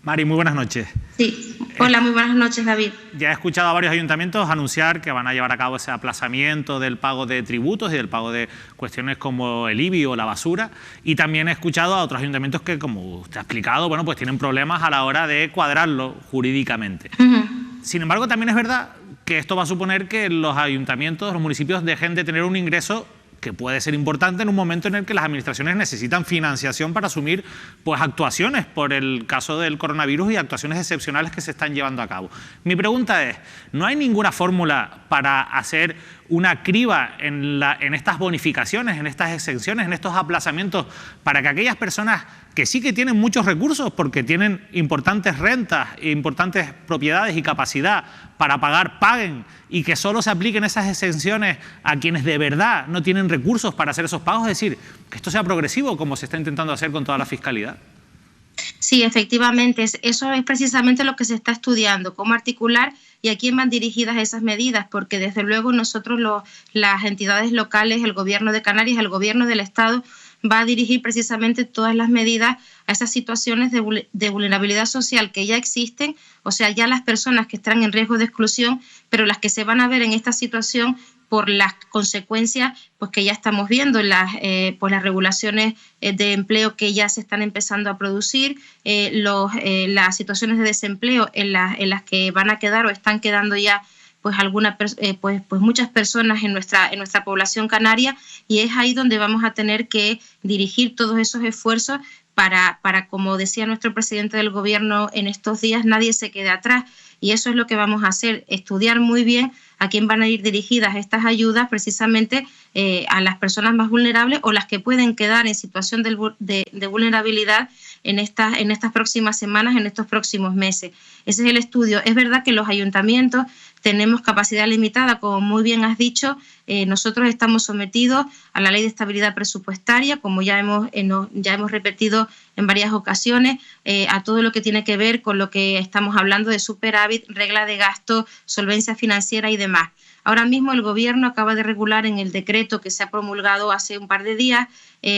Mari, muy buenas noches. Sí, hola, muy buenas noches, David. Ya he escuchado a varios ayuntamientos anunciar que van a llevar a cabo ese aplazamiento del pago de tributos y del pago de cuestiones como el IBI o la basura, y también he escuchado a otros ayuntamientos que, como usted ha explicado, bueno, pues tienen problemas a la hora de cuadrarlo jurídicamente. Sin embargo, también es verdad que esto va a suponer que los ayuntamientos, los municipios dejen de tener un ingreso que puede ser importante en un momento en el que las administraciones necesitan financiación para asumir pues actuaciones por el caso del coronavirus y actuaciones excepcionales que se están llevando a cabo. Mi pregunta es, ¿no hay ninguna fórmula para hacer una criba en estas bonificaciones, en estas exenciones, en estos aplazamientos, para que aquellas personas que sí que tienen muchos recursos porque tienen importantes rentas, importantes propiedades y capacidad para pagar, paguen, y que solo se apliquen esas exenciones a quienes de verdad no tienen recursos para hacer esos pagos? Es decir, que esto sea progresivo, como se está intentando hacer con toda la fiscalidad. Sí, efectivamente, eso es precisamente lo que se está estudiando, cómo articular y a quién van dirigidas esas medidas, porque desde luego nosotros, las entidades locales, el Gobierno de Canarias, el Gobierno del Estado, va a dirigir precisamente todas las medidas a esas situaciones de vulnerabilidad social que ya existen, o sea, ya las personas que están en riesgo de exclusión, pero las que se van a ver en esta situación por las consecuencias pues que ya estamos viendo, las regulaciones de empleo que ya se están empezando a producir, las situaciones de desempleo en las que van a quedar o están quedando ya pues muchas personas en nuestra población canaria, y es ahí donde vamos a tener que dirigir todos esos esfuerzos para, como decía nuestro presidente del Gobierno en estos días, nadie se quede atrás. Y eso es lo que vamos a hacer, estudiar muy bien a quién van a ir dirigidas estas ayudas, precisamente a las personas más vulnerables o las que pueden quedar en situación de vulnerabilidad en estas próximas semanas, en estos próximos meses. Ese es el estudio. Es verdad que los ayuntamientos tenemos capacidad limitada, como muy bien has dicho. Nosotros estamos sometidos a la Ley de Estabilidad Presupuestaria, como ya hemos repetido en varias ocasiones, a todo lo que tiene que ver con lo que estamos hablando de superávit, regla de gasto, solvencia financiera y demás. Ahora mismo el Gobierno acaba de regular en el decreto que se ha promulgado hace un par de días,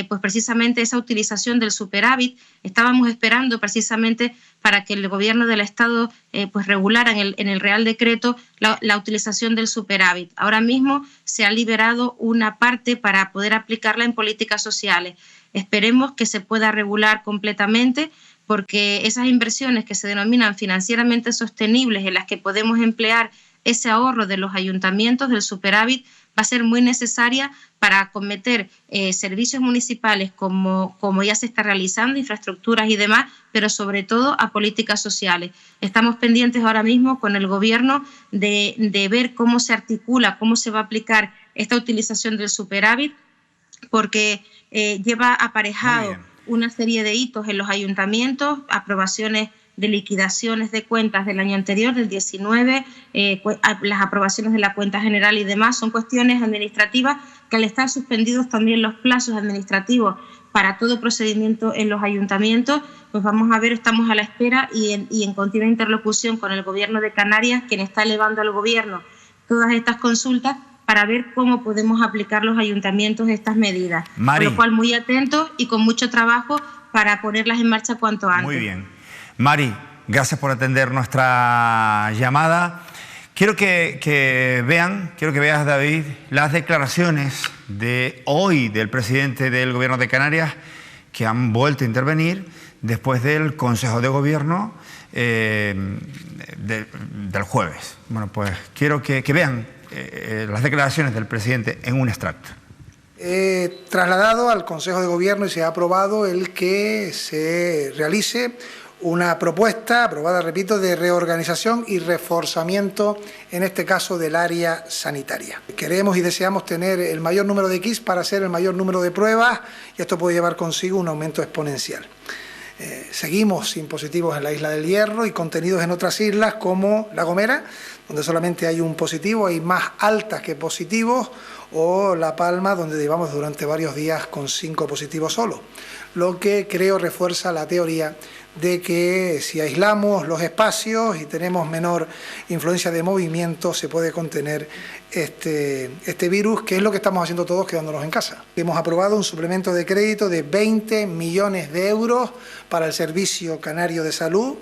pues precisamente esa utilización del superávit. Estábamos esperando precisamente para que el Gobierno del Estado pues regulara en el Real Decreto la utilización del superávit. Ahora mismo se ha liberado una parte para poder aplicarla en políticas sociales. Esperemos que se pueda regular completamente, porque esas inversiones que se denominan financieramente sostenibles, en las que podemos emplear ese ahorro de los ayuntamientos del superávit, va a ser muy necesaria para acometer servicios municipales como ya se está realizando, infraestructuras y demás, pero sobre todo a políticas sociales. Estamos pendientes ahora mismo con el Gobierno de ver cómo se articula, cómo se va a aplicar esta utilización del superávit, porque lleva aparejado una serie de hitos en los ayuntamientos, aprobaciones de liquidaciones de cuentas del año anterior, del 19, las aprobaciones de la cuenta general y demás. Son cuestiones administrativas que, al estar suspendidos también los plazos administrativos para todo procedimiento en los ayuntamientos, pues vamos a ver, estamos a la espera y en continua interlocución con el Gobierno de Canarias, quien está elevando al Gobierno todas estas consultas para ver cómo podemos aplicar los ayuntamientos estas medidas. Mari, con lo cual, muy atentos y con mucho trabajo para ponerlas en marcha cuanto antes. Muy bien. Mari, gracias por atender nuestra llamada. Quiero que veas, David, las declaraciones de hoy del presidente del Gobierno de Canarias, que han vuelto a intervenir después del Consejo de Gobierno del jueves. Bueno, pues quiero que vean las declaraciones del presidente en un extracto. Trasladado al Consejo de Gobierno y se ha aprobado el que se realice una propuesta, aprobada, repito, de reorganización y reforzamiento, en este caso del área sanitaria. Queremos y deseamos tener el mayor número de kits para hacer el mayor número de pruebas, y esto puede llevar consigo un aumento exponencial. Seguimos sin positivos en la isla del Hierro y contenidos en otras islas como La Gomera, donde solamente hay un positivo, hay más altas que positivos, o La Palma, donde llevamos durante varios días con 5 positivos solo, lo que creo refuerza la teoría de que si aislamos los espacios y tenemos menor influencia de movimiento, se puede contener este virus, que es lo que estamos haciendo todos quedándonos en casa. Hemos aprobado un suplemento de crédito de 20 millones de euros para el Servicio Canario de Salud,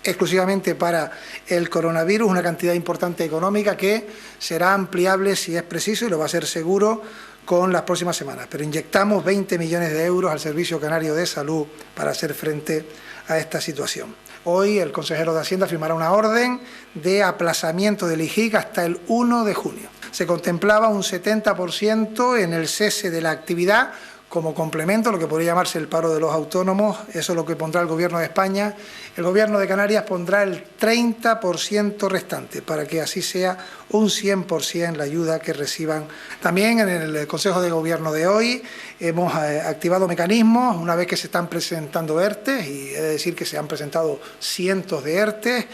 exclusivamente para el coronavirus, una cantidad importante económica que será ampliable si es preciso y lo va a ser seguro con las próximas semanas. Pero inyectamos 20 millones de euros al Servicio Canario de Salud para hacer frente a esta situación. Hoy el consejero de Hacienda firmará una orden de aplazamiento del IJIC hasta el 1 de junio. Se contemplaba un 70% en el cese de la actividad como complemento, lo que podría llamarse el paro de los autónomos. Eso es lo que pondrá el Gobierno de España. El Gobierno de Canarias pondrá el 30% restante, para que así sea un 100% la ayuda que reciban. También en el Consejo de Gobierno de hoy hemos activado mecanismos, una vez que se están presentando ERTEs, y he de decir que se han presentado cientos de ERTEs,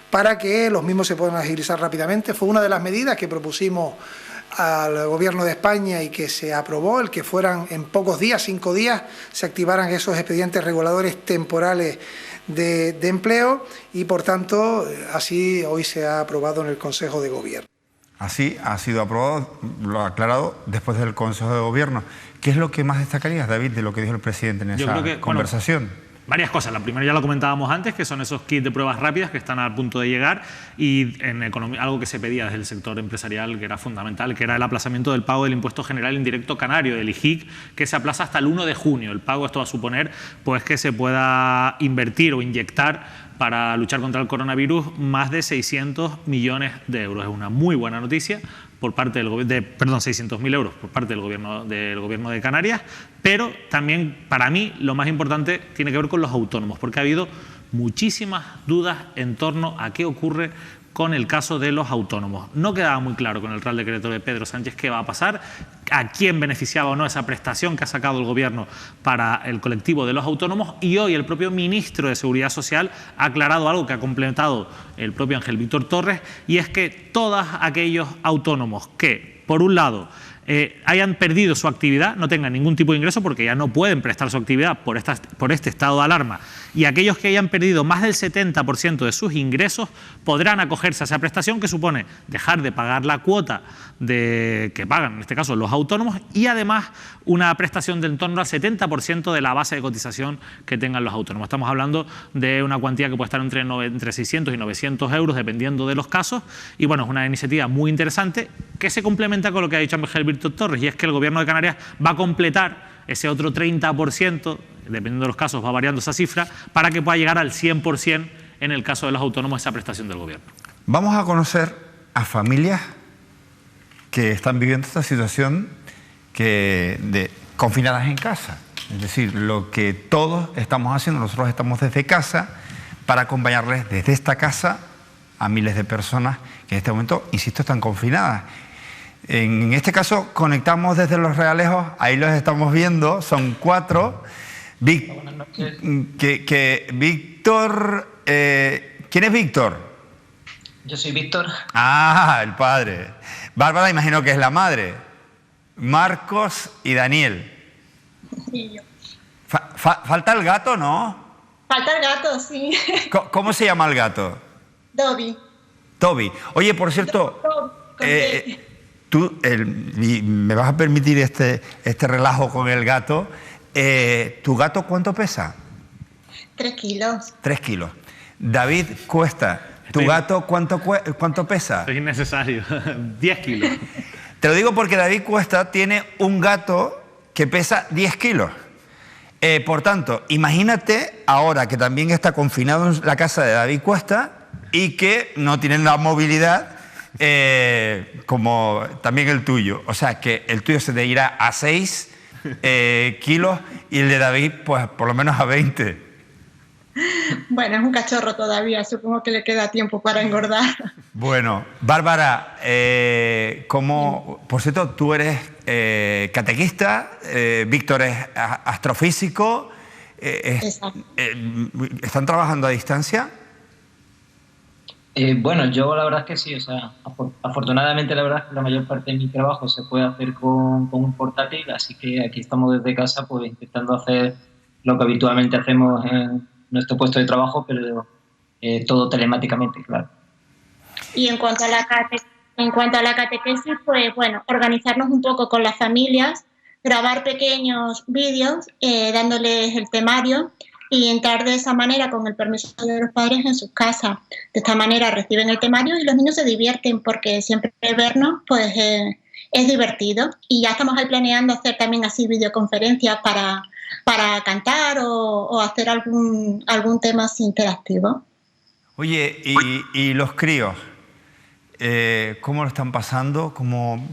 para que los mismos se puedan agilizar rápidamente. Fue una de las medidas que propusimos al Gobierno de España y que se aprobó, el que fueran en pocos días, 5 días, se activaran esos expedientes reguladores temporales de empleo, y por tanto así hoy se ha aprobado en el Consejo de Gobierno. Así ha sido aprobado, lo ha aclarado después del Consejo de Gobierno. ¿Qué es lo que más destacarías, David, de lo que dijo el presidente en esa conversación? Varias cosas. La primera ya lo comentábamos antes, que son esos kits de pruebas rápidas que están a punto de llegar, y en economía, algo que se pedía desde el sector empresarial, que era fundamental, que era el aplazamiento del pago del impuesto general indirecto canario, del IJIC, que se aplaza hasta el 1 de junio. El pago, esto va a suponer pues que se pueda invertir o inyectar para luchar contra el coronavirus más de 600 millones de euros. Es una muy buena noticia por parte del gobierno, 600.000 euros por parte del gobierno de Canarias, pero también para mí lo más importante tiene que ver con los autónomos, porque ha habido muchísimas dudas en torno a qué ocurre con el caso de los autónomos. No quedaba muy claro con el Real Decreto de Pedro Sánchez qué va a pasar, a quién beneficiaba o no esa prestación que ha sacado el Gobierno para el colectivo de los autónomos, y hoy el propio ministro de Seguridad Social ha aclarado algo que ha complementado el propio Ángel Víctor Torres, y es que todos aquellos autónomos que, por un lado, hayan perdido su actividad, no tengan ningún tipo de ingreso porque ya no pueden prestar su actividad por este estado de alarma, y aquellos que hayan perdido más del 70% de sus ingresos podrán acogerse a esa prestación, que supone dejar de pagar la cuota que pagan, en este caso, los autónomos, y además una prestación de en torno al 70% de la base de cotización que tengan los autónomos. Estamos hablando de una cuantía que puede estar entre 600 y 900 euros, dependiendo de los casos, y bueno, es una iniciativa muy interesante que se complementa con lo que ha dicho Ángel Víctor Torres, y es que el Gobierno de Canarias va a completar ese otro 30%, dependiendo de los casos va variando esa cifra, para que pueda llegar al 100% en el caso de los autónomos esa prestación del Gobierno. Vamos a conocer a familias que están viviendo esta situación de confinadas en casa. Es decir, lo que todos estamos haciendo, nosotros estamos desde casa para acompañarles desde esta casa a miles de personas que en este momento, insisto, están confinadas. En este caso conectamos desde Los Realejos, ahí los estamos viendo, son 4. Víctor, ¿quién es Víctor? Yo soy Víctor. Ah, el padre. Bárbara, imagino que es la madre. Marcos y Daniel. Sí, yo. Falta el gato, ¿no? Falta el gato, sí. ¿Cómo se llama el gato? Dobby. Toby. Oye, por cierto, tú me vas a permitir este relajo con el gato. ¿Tu gato cuánto pesa? 3 kilos. 3 kilos. David Cuesta, ¿tu gato cuánto pesa? Es innecesario. 10 kilos. Te lo digo porque David Cuesta tiene un gato que pesa 10 kilos. Por tanto, imagínate ahora que también está confinado en la casa de David Cuesta y que no tienen la movilidad como también el tuyo. O sea, que el tuyo se te irá a 6 kilos y el de David, pues por lo menos a 20. Bueno, es un cachorro todavía, supongo que le queda tiempo para engordar. Bueno, Bárbara, por cierto, tú eres catequista, Víctor es astrofísico, ¿están trabajando a distancia? Bueno, yo la verdad es que sí, o sea, afortunadamente la verdad es que la mayor parte de mi trabajo se puede hacer con un portátil, así que aquí estamos desde casa pues intentando hacer lo que habitualmente hacemos nuestro puesto de trabajo, pero todo telemáticamente, claro. Y en cuanto a la catequesis, pues bueno, organizarnos un poco con las familias, grabar pequeños vídeos dándoles el temario y entrar de esa manera con el permiso de los padres en sus casas. De esta manera reciben el temario y los niños se divierten porque siempre vernos pues es divertido. Y ya estamos ahí planeando hacer también así videoconferencias para cantar o hacer algún tema así interactivo. Oye, ¿y los críos? ¿Cómo lo están pasando? ¿Cómo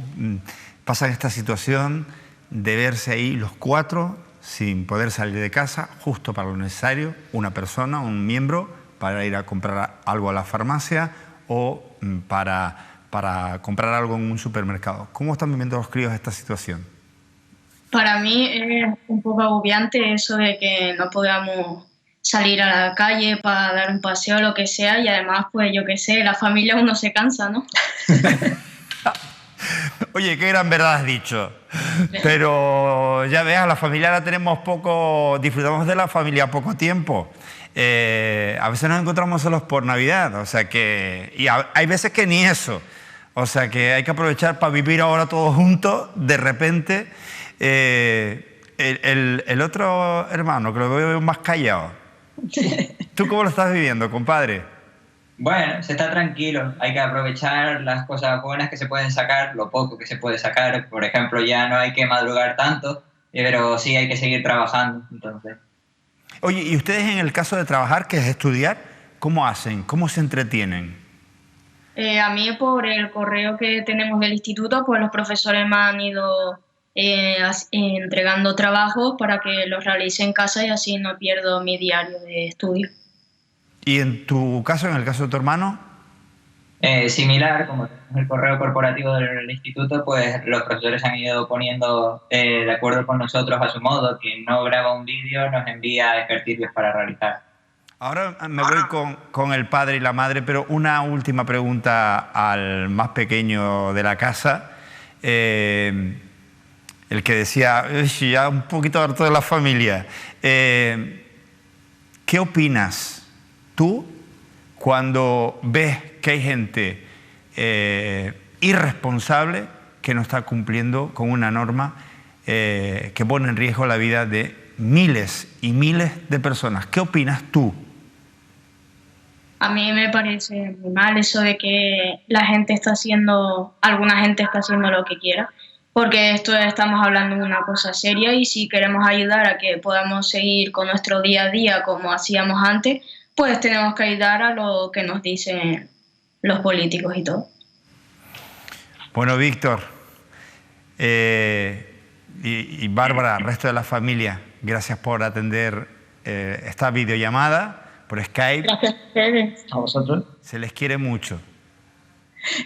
pasan esta situación de verse ahí los cuatro sin poder salir de casa, justo para lo necesario, una persona, un miembro, para ir a comprar algo a la farmacia o para comprar algo en un supermercado? ¿Cómo están viviendo los críos esta situación? Para mí es un poco agobiante eso de que no podamos salir a la calle para dar un paseo o lo que sea, y además, pues yo qué sé, la familia uno se cansa, ¿no? Oye, qué gran verdad has dicho. Pero ya veas, la familia la tenemos poco, disfrutamos de la familia poco tiempo. A veces nos encontramos solos por Navidad, o sea que... Y hay veces que ni eso. O sea que hay que aprovechar para vivir ahora todos juntos, de repente. El otro hermano, que lo veo más callado. ¿Tú cómo lo estás viviendo, compadre? Bueno, se está tranquilo. Hay que aprovechar las cosas buenas que se pueden sacar, lo poco que se puede sacar. Por ejemplo, ya no hay que madrugar tanto, pero sí hay que seguir trabajando. Entonces. Oye, ¿y ustedes en el caso de trabajar, que es estudiar, cómo hacen? ¿Cómo se entretienen? A mí, por el correo que tenemos del instituto, pues los profesores me han ido entregando trabajos para que los realice en casa y así no pierdo mi diario de estudio. ¿Y en tu caso, en el caso de tu hermano? Similar, como el correo corporativo del instituto, pues los profesores han ido poniendo de acuerdo con nosotros a su modo. Quien no graba un vídeo nos envía ejercicios para realizar. Ahora me voy con el padre y la madre, pero una última pregunta al más pequeño de la casa. El que decía, ya un poquito harto de la familia. ¿Qué opinas tú cuando ves que hay gente irresponsable que no está cumpliendo con una norma que pone en riesgo la vida de miles y miles de personas? ¿Qué opinas tú? A mí me parece muy mal eso de que alguna gente está haciendo lo que quiera, porque estamos hablando de una cosa seria y si queremos ayudar a que podamos seguir con nuestro día a día como hacíamos antes, pues tenemos que ayudar a lo que nos dicen los políticos y todo. Bueno, Víctor y Bárbara, el resto de la familia, gracias por atender esta videollamada por Skype. Gracias a ustedes. A vosotros. Se les quiere mucho.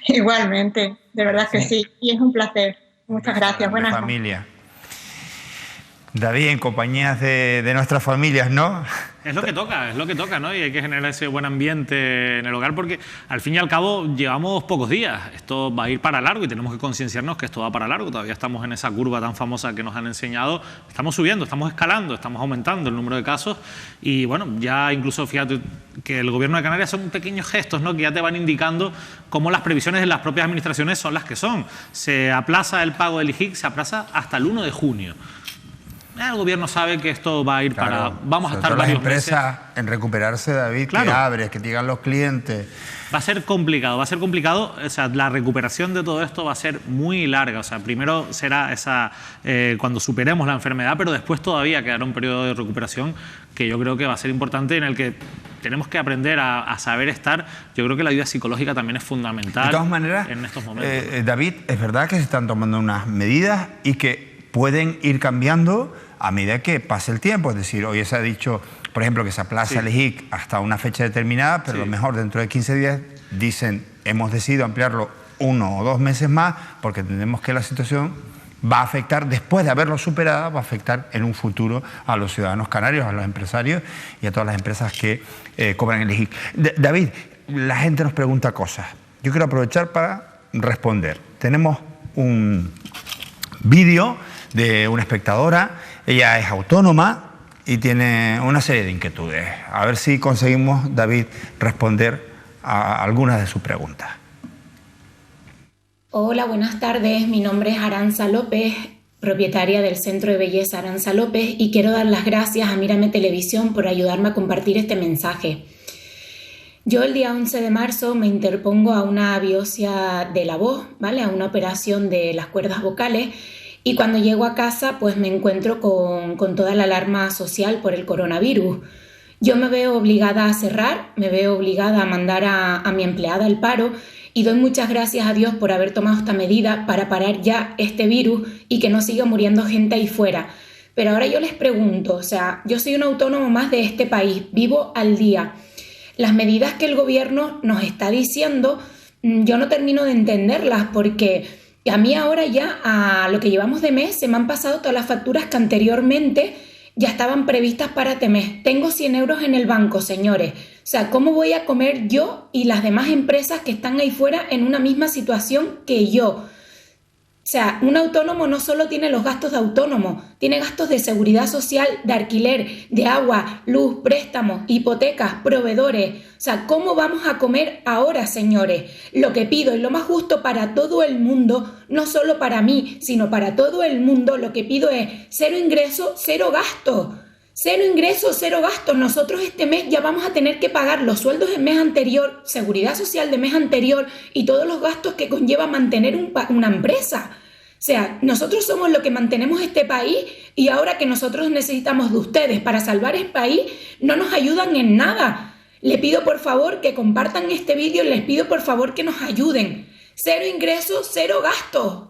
Igualmente, de verdad que sí. Y es un placer. Muchas gracias. Buenas noches. Familia. David, en compañías de nuestras familias, ¿no? Es lo que toca, ¿no? Y hay que generar ese buen ambiente en el hogar porque al fin y al cabo llevamos pocos días. Esto va a ir para largo y tenemos que concienciarnos que esto va para largo. Todavía estamos en esa curva tan famosa que nos han enseñado. Estamos subiendo, estamos escalando, estamos aumentando el número de casos y bueno, ya incluso fíjate que el gobierno de Canarias son pequeños gestos, ¿no? Que ya te van indicando cómo las previsiones de las propias administraciones son las que son. Se aplaza el pago del IGIC, se aplaza hasta el 1 de junio. El gobierno sabe que esto va a ir para... Vamos a estar varios meses. Las empresas en recuperarse, David, claro. Que abres, que te digan los clientes. Va a ser complicado, o sea, la recuperación de todo esto va a ser muy larga, o sea, primero será cuando superemos la enfermedad, pero después todavía quedará un periodo de recuperación que yo creo que va a ser importante en el que tenemos que aprender a saber estar. Yo creo que la ayuda psicológica también es fundamental. De todas maneras, en estos momentos. David, es verdad que se están tomando unas medidas y que pueden ir cambiando a medida que pase el tiempo. Es decir, hoy se ha dicho, por ejemplo, que se aplaza el IGIC hasta una fecha determinada, pero a lo mejor dentro de 15 días dicen, hemos decidido ampliarlo 1 o 2 meses más porque entendemos que la situación va a afectar, después de haberlo superada, va a afectar en un futuro a los ciudadanos canarios, a los empresarios y a todas las empresas que cobran el IGIC. David, la gente nos pregunta cosas. Yo quiero aprovechar para responder. Tenemos un vídeo de una espectadora, ella es autónoma y tiene una serie de inquietudes. A ver si conseguimos, David, responder a algunas de sus preguntas. Hola, buenas tardes. Mi nombre es Aranza López, propietaria del Centro de Belleza Aranza López, y quiero dar las gracias a Mírame Televisión por ayudarme a compartir este mensaje. Yo el día 11 de marzo me interpongo a una biopsia de la voz, ¿vale? A una operación de las cuerdas vocales, y cuando llego a casa pues me encuentro con toda la alarma social por el coronavirus. Yo me veo obligada a cerrar, me veo obligada a mandar a mi empleada al paro, y doy muchas gracias a Dios por haber tomado esta medida para parar ya este virus y que no siga muriendo gente ahí fuera. Pero ahora yo les pregunto, o sea, yo soy un autónomo más de este país, vivo al día. Las medidas que el gobierno nos está diciendo, yo no termino de entenderlas, porque a mí ahora ya, a lo que llevamos de mes, se me han pasado todas las facturas que anteriormente ya estaban previstas para este mes. Tengo 100 euros en el banco, señores. O sea, ¿cómo voy a comer yo y las demás empresas que están ahí fuera en una misma situación que yo? O sea, un autónomo no solo tiene los gastos de autónomo, tiene gastos de seguridad social, de alquiler, de agua, luz, préstamos, hipotecas, proveedores. O sea, ¿cómo vamos a comer ahora, señores? Lo que pido y lo más justo para todo el mundo, no solo para mí, sino para todo el mundo, lo que pido es 0 ingresos, 0 gastos. 0 ingresos, 0 gastos. Nosotros este mes ya vamos a tener que pagar los sueldos del mes anterior, seguridad social del mes anterior y todos los gastos que conlleva mantener una empresa. O sea, nosotros somos los que mantenemos este país, y ahora que nosotros necesitamos de ustedes para salvar el país, no nos ayudan en nada. Les pido por favor que compartan este vídeo, les pido por favor que nos ayuden. 0 ingresos, 0 gastos.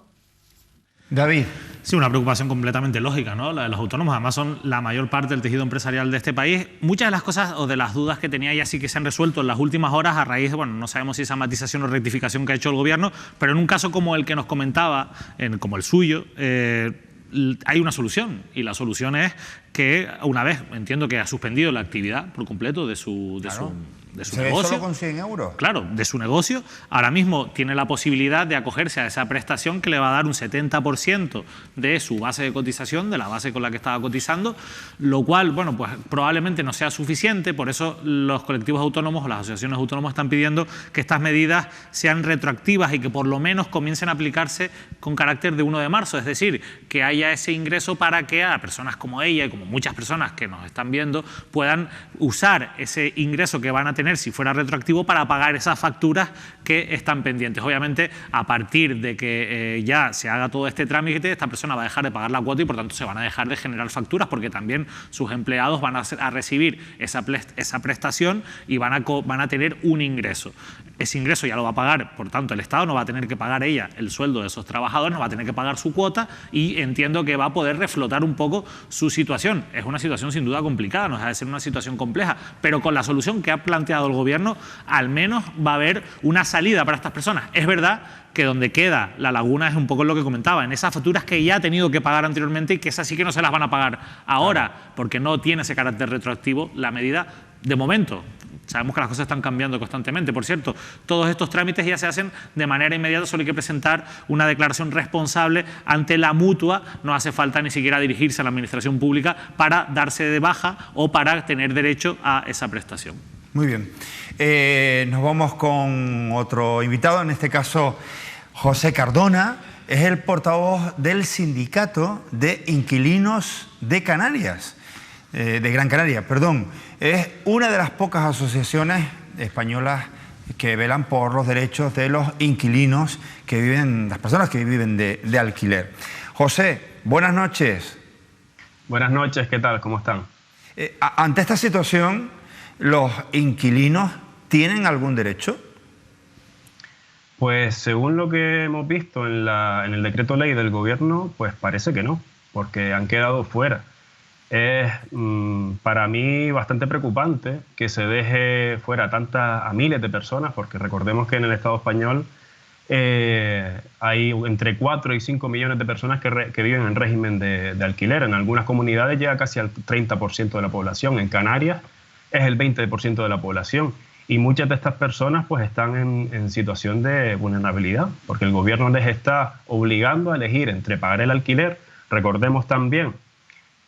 David. Sí, una preocupación completamente lógica, ¿no? La de los autónomos, además son la mayor parte del tejido empresarial de este país. Muchas de las cosas o de las dudas que tenía ya sí que se han resuelto en las últimas horas a raíz de, bueno, no sabemos si esa matización o rectificación que ha hecho el gobierno, pero en un caso como el que nos comentaba, como el suyo, hay una solución, y la solución es que una vez, entiendo que ha suspendido la actividad por completo de su negocio. ¿Solo con 100 euros? Claro, de su negocio. Ahora mismo tiene la posibilidad de acogerse a esa prestación que le va a dar un 70% de su base de cotización, de la base con la que estaba cotizando, lo cual, bueno, pues probablemente no sea suficiente. Por eso los colectivos autónomos o las asociaciones autónomas están pidiendo que estas medidas sean retroactivas y que por lo menos comiencen a aplicarse con carácter de 1 de marzo. Es decir, que haya ese ingreso para que a personas como ella y como muchas personas que nos están viendo puedan usar ese ingreso que van a tener si fuera retroactivo para pagar esas facturas que están pendientes. Obviamente, a partir de que ya se haga todo este trámite, esta persona va a dejar de pagar la cuota y por tanto se van a dejar de generar facturas, porque también sus empleados van a recibir esa prestación y van a tener un ingreso. Ese ingreso ya lo va a pagar, por tanto el Estado no va a tener que pagar ella el sueldo de esos trabajadores, no va a tener que pagar su cuota, y entiendo que va a poder reflotar un poco su situación. Es una situación sin duda complicada, no deja de ser una situación compleja, pero con la solución que ha planteado el gobierno al menos va a haber una salida para estas personas. Es verdad que donde queda la laguna es un poco lo que comentaba, en esas facturas que ya ha tenido que pagar anteriormente y que esas sí que no se las van a pagar ahora, porque no tiene ese carácter retroactivo la medida de momento. Sabemos que las cosas están cambiando constantemente. Por cierto, todos estos trámites ya se hacen de manera inmediata, solo hay que presentar una declaración responsable ante la mutua, no hace falta ni siquiera dirigirse a la administración pública para darse de baja o para tener derecho a esa prestación. Muy bien. Nos vamos con otro invitado, en este caso José Cardona, es el portavoz del Sindicato de Inquilinos de Canarias, de Gran Canaria, perdón. Es una de las pocas asociaciones españolas que velan por los derechos de los inquilinos que viven, las personas que viven de alquiler. José, buenas noches. Buenas noches, ¿qué tal? ¿Cómo están? Ante esta situación, ¿los inquilinos tienen algún derecho? Pues según lo que hemos visto en el decreto ley del gobierno, pues parece que no, porque han quedado fuera. Es para mí bastante preocupante que se deje fuera a miles de personas, porque recordemos que en el Estado español hay entre 4 y 5 millones de personas que viven en régimen de alquiler. En algunas comunidades llega casi al 30% de la población. En Canarias es el 20% de la población. Y muchas de estas personas pues están en situación de vulnerabilidad, porque el gobierno les está obligando a elegir entre pagar el alquiler. Recordemos también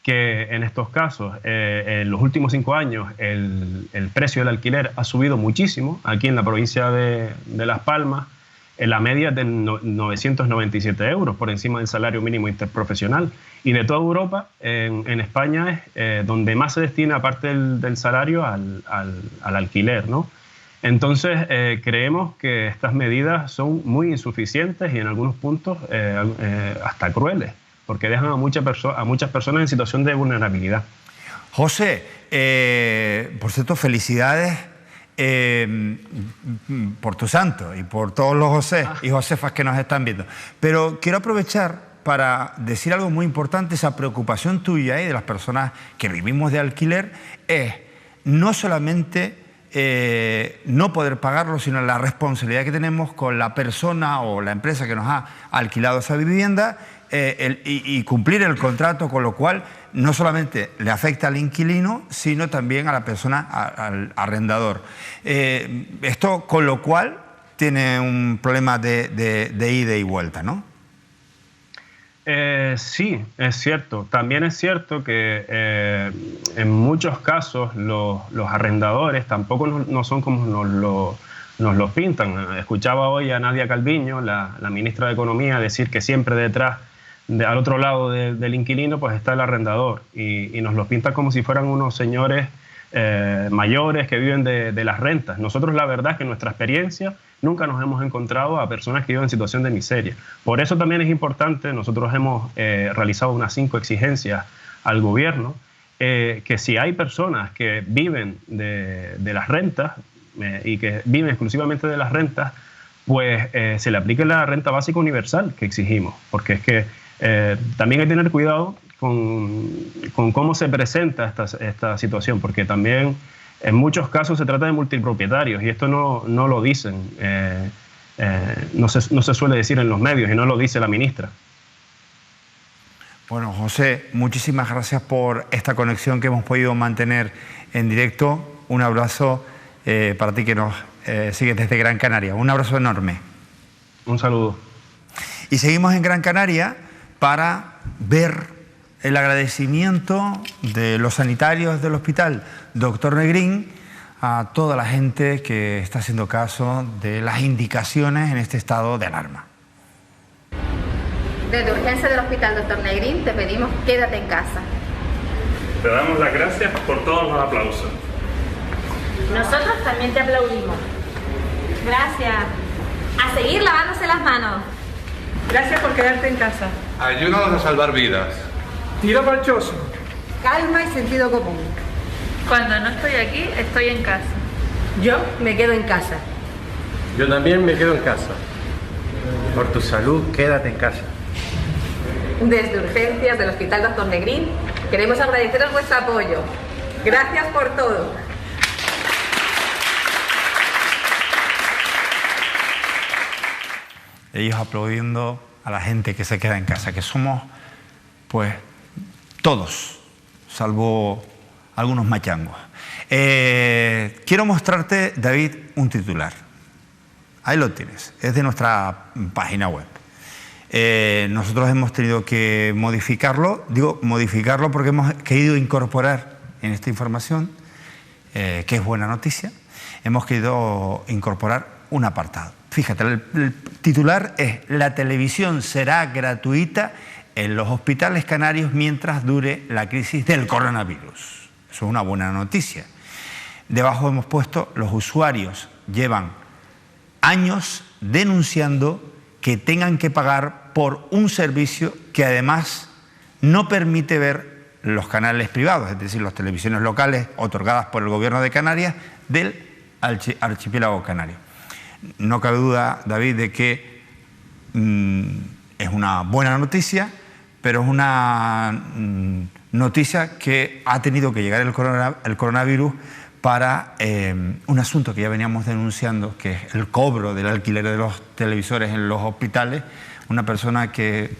que en estos casos, en los últimos 5 años, el precio del alquiler ha subido muchísimo. Aquí en la provincia de Las Palmas, la media es de 997 euros por encima del salario mínimo interprofesional. Y de toda Europa, en España es donde más se destina, aparte del salario, al alquiler, ¿no? Entonces, creemos que estas medidas son muy insuficientes y en algunos puntos hasta crueles, porque dejan a muchas personas en situación de vulnerabilidad. José, por cierto, felicidades por tu santo y por todos los José y Josefas que nos están viendo. Pero quiero aprovechar para decir algo muy importante. Esa preocupación tuya y de las personas que vivimos de alquiler es no solamente no poder pagarlo, sino la responsabilidad que tenemos con la persona o la empresa que nos ha alquilado esa vivienda y cumplir el contrato, con lo cual no solamente le afecta al inquilino, sino también a la persona, al arrendador. Esto, con lo cual, tiene un problema de ida y vuelta, ¿no? Sí, es cierto. También es cierto que en muchos casos los arrendadores tampoco no son como nos lo pintan. Escuchaba hoy a Nadia Calviño, la ministra de Economía, decir que siempre detrás, al otro lado del inquilino, pues está el arrendador. Y nos lo pintan como si fueran unos señores mayores que viven de las rentas. Nosotros, la verdad es que en nuestra experiencia nunca nos hemos encontrado a personas que viven en situación de miseria. Por eso también es importante, nosotros hemos realizado unas 5 exigencias al gobierno, que si hay personas que viven de las rentas y que viven exclusivamente de las rentas, pues se le aplique la renta básica universal que exigimos, porque es que también hay que tener cuidado con cómo se presenta esta situación, porque también en muchos casos se trata de multipropietarios y esto no lo dicen, no se suele decir en los medios y no lo dice la ministra. Bueno, José, muchísimas gracias por esta conexión que hemos podido mantener en directo. Un abrazo para ti que nos sigues desde Gran Canaria. Un abrazo enorme. Un saludo. Y seguimos en Gran Canaria para ver el agradecimiento de los sanitarios del hospital Dr. Negrín a toda la gente que está haciendo caso de las indicaciones en este estado de alarma. Desde urgencia del hospital Dr. Negrín te pedimos quédate en casa. Te damos las gracias por todos los aplausos. Nosotros también te aplaudimos. Gracias. A seguir lavándose las manos. Gracias por quedarte en casa. Ayúdanos a salvar vidas. Tiro marchoso. Calma y sentido común. Cuando no estoy aquí, estoy en casa. Yo me quedo en casa. Yo también me quedo en casa. Por tu salud, quédate en casa. Desde urgencias del hospital Dr. Negrín queremos agradeceros vuestro apoyo. Gracias por todo. Ellos aplaudiendo a la gente que se queda en casa, que somos, pues, todos, salvo algunos machangos. Quiero mostrarte, David, un titular. Ahí lo tienes, es de nuestra página web. Nosotros hemos tenido que modificarlo, digo modificarlo porque hemos querido incorporar en esta información, que es buena noticia, hemos querido incorporar un apartado. Fíjate, el titular es: la televisión será gratuita en los hospitales canarios mientras dure la crisis del coronavirus. Eso es una buena noticia. Debajo hemos puesto: los usuarios llevan años denunciando que tengan que pagar por un servicio que además no permite ver los canales privados, es decir, las televisiones locales otorgadas por el gobierno de Canarias del archipiélago canario. No cabe duda, David, de que es una buena noticia, pero es una noticia que ha tenido que llegar el coronavirus para un asunto que ya veníamos denunciando, que es el cobro del alquiler de los televisores en los hospitales. Una persona que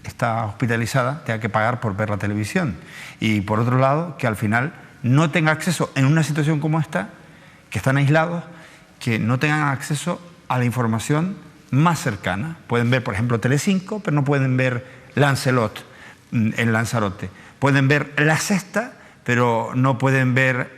está hospitalizada tenga que pagar por ver la televisión. Y por otro lado, que al final no tenga acceso en una situación como esta, que están aislados, que no tengan acceso a la información más cercana. Pueden ver, por ejemplo, Telecinco, pero no pueden ver Lancelot en Lanzarote. pueden ver La Sexta, pero no pueden ver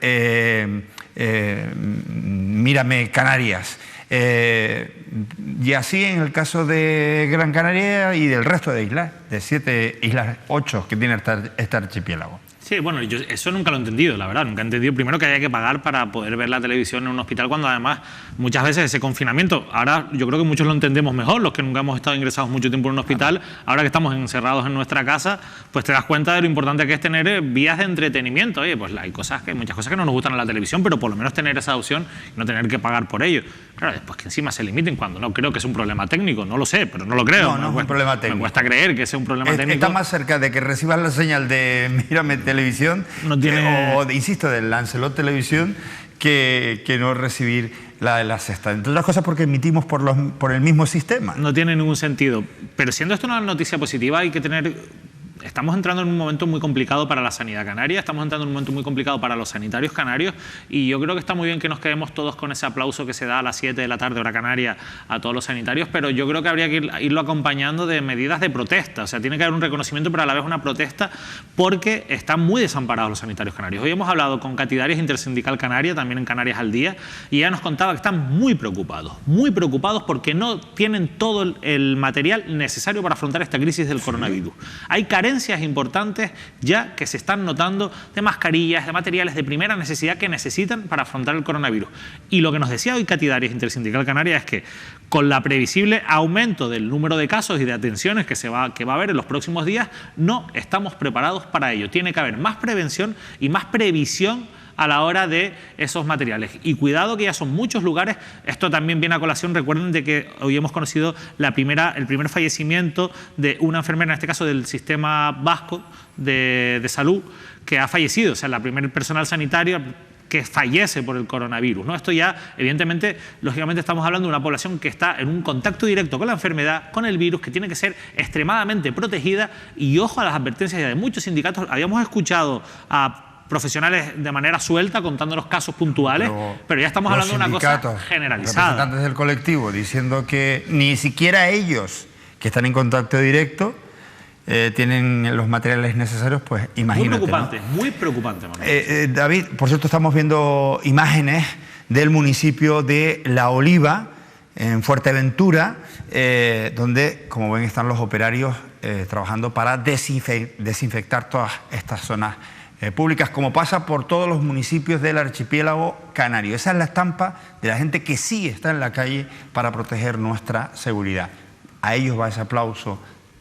Mírame Canarias. Y así en el caso de Gran Canaria y del resto de islas, de 7 islas, 8 que tiene este archipiélago. Sí, bueno, yo eso nunca lo he entendido, la verdad. Nunca he entendido primero que haya que pagar para poder ver la televisión en un hospital, cuando además muchas veces ese confinamiento, ahora yo creo que muchos lo entendemos mejor, los que nunca hemos estado ingresados mucho tiempo en un hospital, ahora que estamos encerrados en nuestra casa, pues te das cuenta de lo importante que es tener vías de entretenimiento. Oye, pues hay muchas cosas que no nos gustan en la televisión, pero por lo menos tener esa opción y no tener que pagar por ello. Claro, después que encima se limiten, cuando no creo que es un problema técnico, no lo sé, pero no lo creo. No es un problema técnico. Me cuesta creer que sea un problema técnico. Está más cerca de que recibas la señal de Mírame Televisión, insisto, del Lancelot Televisión, que no recibir la de La Sexta. Entre otras cosas porque emitimos por el mismo sistema. No tiene ningún sentido. Pero siendo esto una noticia positiva, hay que tener... Estamos entrando en un momento muy complicado para la sanidad canaria, estamos entrando en un momento muy complicado para los sanitarios canarios, y yo creo que está muy bien que nos quedemos todos con ese aplauso que se da a las 7 de la tarde, hora canaria, a todos los sanitarios, pero yo creo que habría que irlo acompañando de medidas de protesta. O sea, tiene que haber un reconocimiento, pero a la vez una protesta, porque están muy desamparados los sanitarios canarios. Hoy hemos hablado con Katy Darias, intersindical canaria, también en Canarias al Día, y ella nos contaba que están muy preocupados porque no tienen todo el material necesario para afrontar esta crisis del coronavirus. Hay carencias importantes ya que se están notando de mascarillas, de materiales de primera necesidad que necesitan para afrontar el coronavirus. Y lo que nos decía hoy Katy Darias, intersindical canaria, es que con la previsible aumento del número de casos y de atenciones que va a haber en los próximos días, no estamos preparados para ello. Tiene que haber más prevención y más previsión a la hora de esos materiales. Y cuidado, que ya son muchos lugares. Esto también viene a colación. Recuerden de que hoy hemos conocido el primer fallecimiento de una enfermera, en este caso del sistema vasco de salud, que ha fallecido. O sea, la primer personal sanitario que fallece por el coronavirus, ¿no? Esto ya, evidentemente, lógicamente estamos hablando de una población que está en un contacto directo con la enfermedad, con el virus, que tiene que ser extremadamente protegida. Y ojo a las advertencias ya de muchos sindicatos. Habíamos escuchado a profesionales de manera suelta contándonos casos puntuales, pero ya estamos hablando de una cosa generalizada. Representantes del colectivo diciendo que ni siquiera ellos, que están en contacto directo, tienen los materiales necesarios, pues imagínate. Muy preocupante, Manuel. David, por cierto, estamos viendo imágenes del municipio de La Oliva, en Fuerteventura, donde, como ven, están los operarios trabajando para desinfectar todas estas zonas públicas, como pasa por todos los municipios del archipiélago canario. Esa es la estampa de la gente que sí está en la calle para proteger nuestra seguridad. A ellos va ese aplauso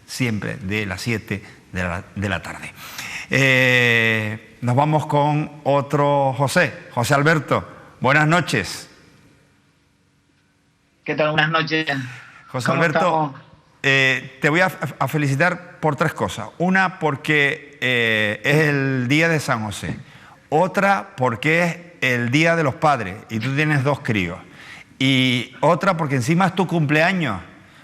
siempre de las 7 de la tarde. Nos vamos con otro José Alberto. Buenas noches. ¿Qué tal? Buenas noches. José Alberto, te voy a felicitar por 3 cosas. Una, porque es el día de San José. Otra, porque es el día de los padres y tú tienes 2 críos. Y otra, porque encima es tu cumpleaños.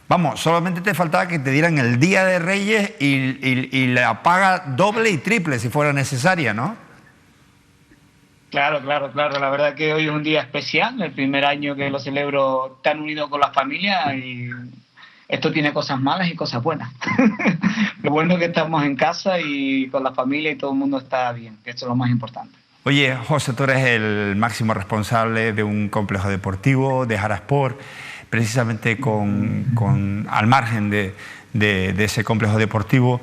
Vamos, solamente te faltaba que te dieran el Día de Reyes y la paga doble y triple si fuera necesaria, ¿no? Claro. La verdad que hoy es un día especial, el primer año que lo celebro tan unido con la familia, y esto tiene cosas malas y cosas buenas. Lo bueno es que estamos en casa y con la familia y todo el mundo está bien, que esto es lo más importante. Oye, José, tú eres el máximo responsable de un complejo deportivo, de Jarasport, precisamente al margen de ese complejo deportivo.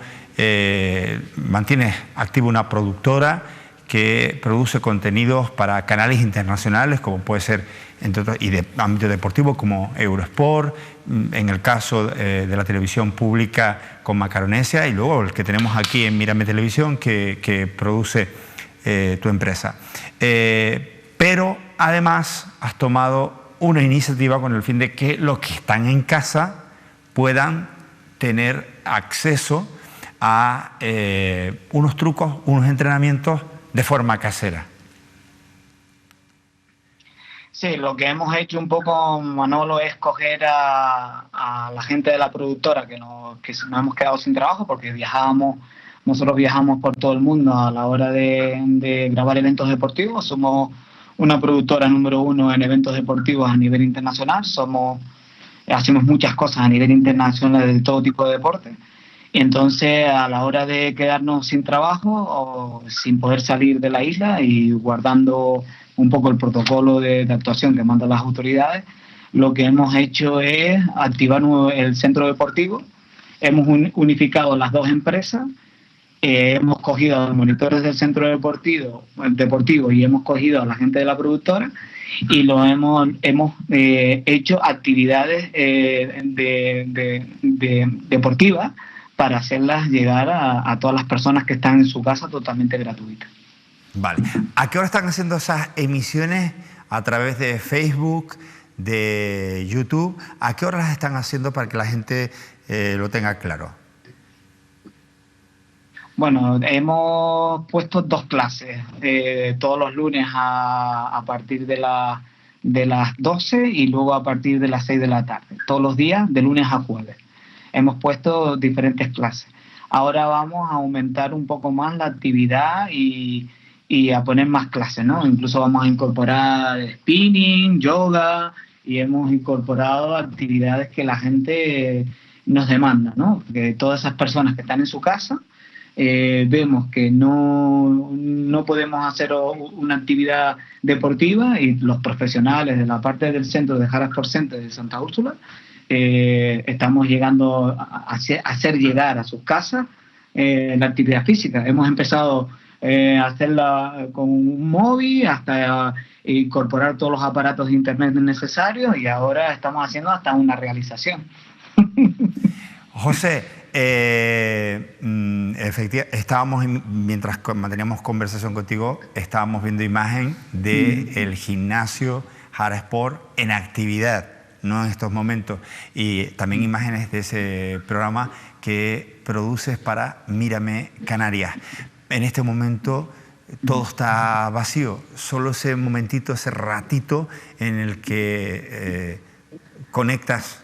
Mantienes activa una productora que produce contenidos para canales internacionales, como puede ser, entre otros, y de ámbito deportivo, como Eurosport, en el caso de la televisión pública con Macaronesia, y luego el que tenemos aquí en Mírame Televisión, que produce tu empresa. Pero además has tomado una iniciativa con el fin de que los que están en casa puedan tener acceso a unos trucos, unos entrenamientos de forma casera. Sí, lo que hemos hecho un poco, Manolo, es coger a la gente de la productora que nos hemos quedado sin trabajo porque nosotros viajamos por todo el mundo a la hora de grabar eventos deportivos. Somos una productora número 1 en eventos deportivos a nivel internacional. Hacemos muchas cosas a nivel internacional de todo tipo de deportes. Entonces, a la hora de quedarnos sin trabajo o sin poder salir de la isla y guardando un poco el protocolo de actuación que mandan las autoridades, lo que hemos hecho es activar el centro deportivo. Hemos unificado las dos empresas, hemos cogido a los monitores del centro deportivo y hemos cogido a la gente de la productora y hemos hecho actividades deportivas para hacerlas llegar a todas las personas que están en su casa totalmente gratuitas. Vale. ¿A qué hora están haciendo esas emisiones? ¿A través de Facebook, de YouTube? ¿A qué hora las están haciendo para que la gente lo tenga claro? Bueno, hemos puesto 2 clases, todos los lunes a partir de las 12 y luego a partir de las 6 de la tarde, todos los días de lunes a jueves. Hemos puesto diferentes clases. Ahora vamos a aumentar un poco más la actividad y a poner más clases, ¿no? Incluso vamos a incorporar spinning, yoga y hemos incorporado actividades que la gente nos demanda, ¿no? Porque todas esas personas que están en su casa vemos que no podemos hacer una actividad deportiva y los profesionales de la parte del centro de Jara Sport Center de Santa Úrsula estamos llegando a hacer llegar a sus casas la actividad física. Hemos empezado a hacerla con un móvil hasta incorporar todos los aparatos de internet necesarios y ahora estamos haciendo hasta una realización. José, efectivamente, mientras manteníamos conversación contigo, estábamos viendo imagen del gimnasio Jara Sport en actividad, no en estos momentos, y también imágenes de ese programa que produces para Mírame Canarias. En este momento todo está vacío, solo ese momentito, ese ratito en el que conectas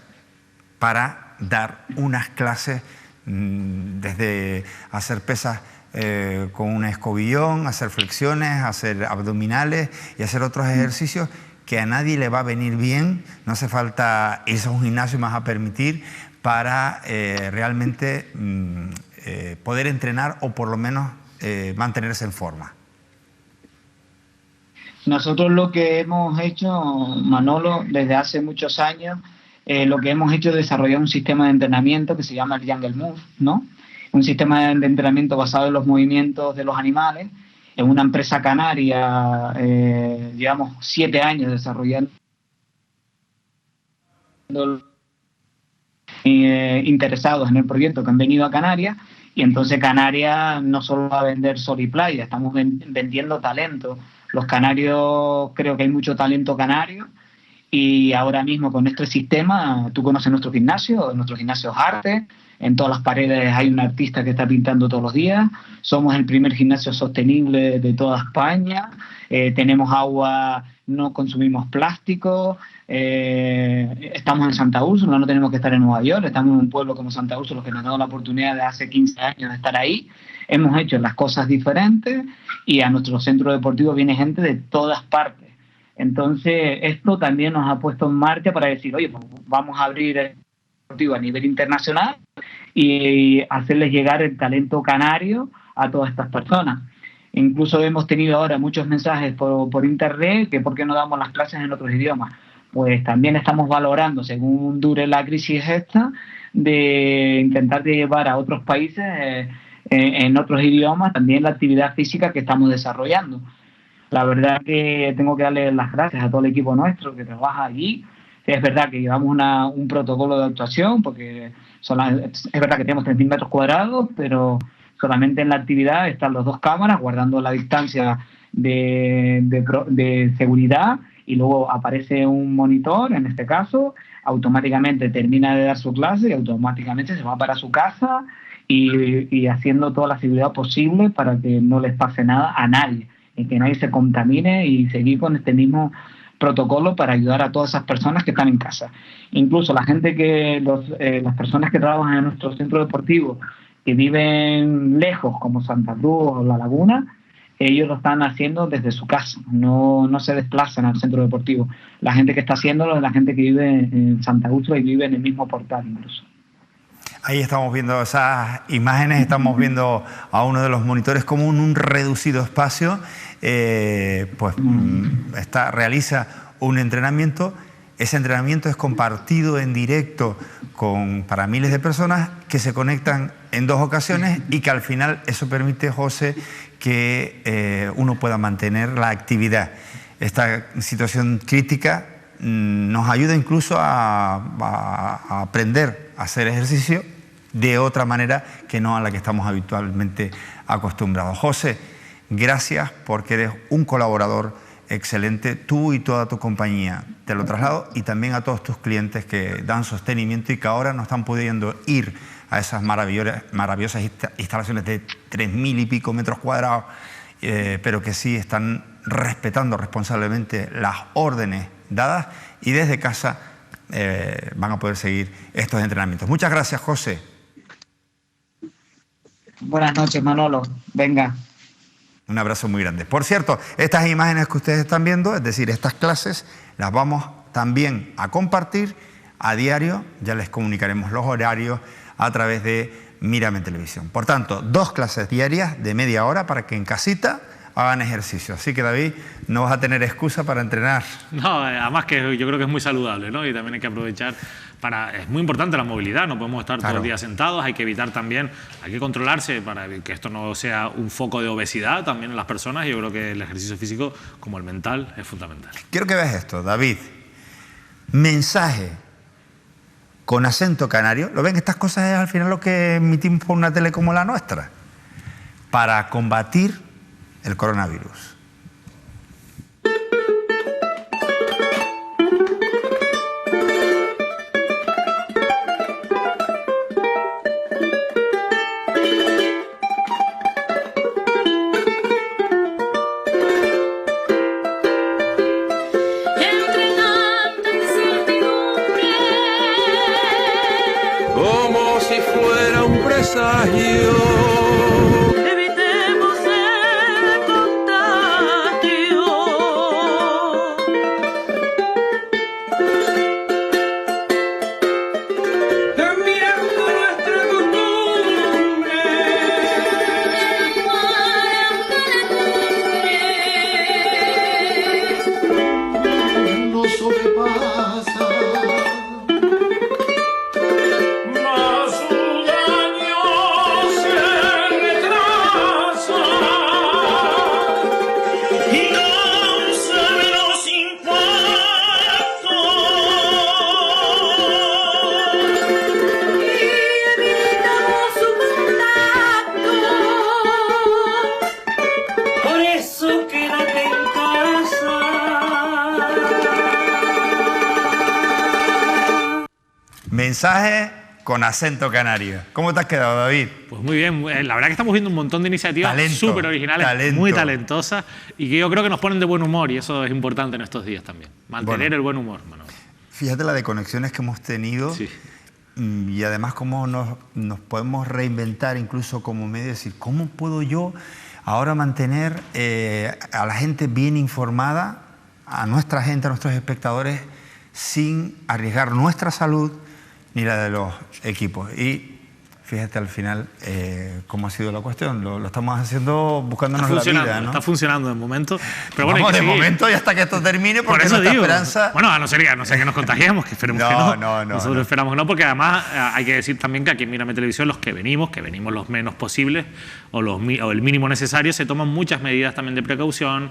para dar unas clases, desde hacer pesas con un escobillón, hacer flexiones, hacer abdominales y hacer otros ejercicios que a nadie le va a venir bien. No hace falta irse a un gimnasio más a permitir para realmente poder entrenar o por lo menos mantenerse en forma. Nosotros lo que hemos hecho, Manolo, desde hace muchos años, lo que hemos hecho es desarrollar un sistema de entrenamiento que se llama el Jungle Move, ¿no? Un sistema de entrenamiento basado en los movimientos de los animales. En una empresa canaria llevamos 7 años desarrollando interesados en el proyecto que han venido a Canarias, y entonces Canarias no solo va a vender sol y playa, estamos vendiendo talento. Los canarios, creo que hay mucho talento canario. Y ahora mismo con este sistema, tú conoces nuestro gimnasio es arte, en todas las paredes hay un artista que está pintando todos los días, somos el primer gimnasio sostenible de toda España, tenemos agua, no consumimos plástico, estamos en Santa Úrsula, no tenemos que estar en Nueva York, estamos en un pueblo como Santa Úrsula que nos ha dado la oportunidad de hace 15 años de estar ahí. Hemos hecho las cosas diferentes y a nuestro centro deportivo viene gente de todas partes. Entonces, esto también nos ha puesto en marcha para decir, oye, pues vamos a abrir el deportivo a nivel internacional y hacerles llegar el talento canario a todas estas personas. Incluso hemos tenido ahora muchos mensajes por internet que por qué no damos las clases en otros idiomas. Pues también estamos valorando, según dure la crisis esta, de intentar llevar a otros países en otros idiomas también la actividad física que estamos desarrollando. La verdad que tengo que darle las gracias a todo el equipo nuestro que trabaja allí. Es verdad que llevamos un protocolo de actuación, porque es verdad que tenemos 3.000 metros cuadrados, pero solamente en la actividad están las 2 cámaras guardando la distancia de seguridad, y luego aparece un monitor, en este caso, automáticamente termina de dar su clase y automáticamente se va para su casa y haciendo toda la seguridad posible para que no les pase nada a nadie, y que nadie se contamine, y seguir con este mismo protocolo para ayudar a todas esas personas que están en casa. Incluso la gente las personas que trabajan en nuestro centro deportivo, que viven lejos, como Santa Cruz o La Laguna, ellos lo están haciendo desde su casa, no se desplazan al centro deportivo. La gente que está haciéndolo es la gente que vive en Santa Úrsula y vive en el mismo portal incluso. Ahí estamos viendo esas imágenes, estamos viendo a uno de los monitores como en un reducido espacio, realiza un entrenamiento. Ese entrenamiento es compartido en directo para miles de personas que se conectan en 2 ocasiones y que al final eso permite, José, que uno pueda mantener la actividad. Esta situación crítica nos ayuda incluso a aprender a hacer ejercicio de otra manera que no a la que estamos habitualmente acostumbrados. José, gracias porque eres un colaborador excelente, tú y toda tu compañía. Te lo traslado y también a todos tus clientes que dan sostenimiento y que ahora no están pudiendo ir a esas maravillosas instalaciones de 3.000 y pico metros cuadrados, pero que sí están respetando responsablemente las órdenes dadas y desde casa van a poder seguir estos entrenamientos. Muchas gracias, José. Buenas noches, Manolo. Venga. Un abrazo muy grande. Por cierto, estas imágenes que ustedes están viendo, es decir, estas clases, las vamos también a compartir a diario. Ya les comunicaremos los horarios a través de Mírame Televisión. Por tanto, 2 clases diarias de media hora para que en casita hagan ejercicio. Así que, David, no vas a tener excusa para entrenar. No, además que yo creo que es muy saludable, ¿no? Y también hay que aprovechar es muy importante la movilidad, no podemos estar todo el día sentados, hay que evitar también, hay que controlarse para que esto no sea un foco de obesidad también en las personas. Yo creo que el ejercicio físico, como el mental, es fundamental. Quiero que veas esto, David. Mensaje con acento canario. ¿Lo ven? Estas cosas es al final lo que emitimos por una tele como la nuestra para combatir el coronavirus. Como si fuera un presagio. Evitemos el contagio. Cambiando nuestra costumbre. No sobrepasa. Mensaje con acento canario. ¿Cómo te has quedado, David? Pues muy bien. La verdad que estamos viendo un montón de iniciativas súper originales, muy talentosas y que yo creo que nos ponen de buen humor y eso es importante en estos días también. Mantener el buen humor, Manolo. Fíjate la de conexiones que hemos tenido y además cómo nos podemos reinventar incluso como medio. Es decir, ¿cómo puedo yo ahora mantener a la gente bien informada, a nuestra gente, a nuestros espectadores, sin arriesgar nuestra salud ni la de los equipos? Y fíjate al final cómo ha sido la cuestión. Lo estamos haciendo buscándonos la vida, ¿no? Está funcionando de momento. Pero vamos, bueno, de momento y hasta que esto termine, porque por eso nuestra esperanza... Bueno, a no ser que nos contagiemos, que esperemos que no. Nosotros esperamos que no, porque además hay que decir también que aquí en Mírame Televisión los que venimos los menos posibles o el mínimo necesario, se toman muchas medidas también de precaución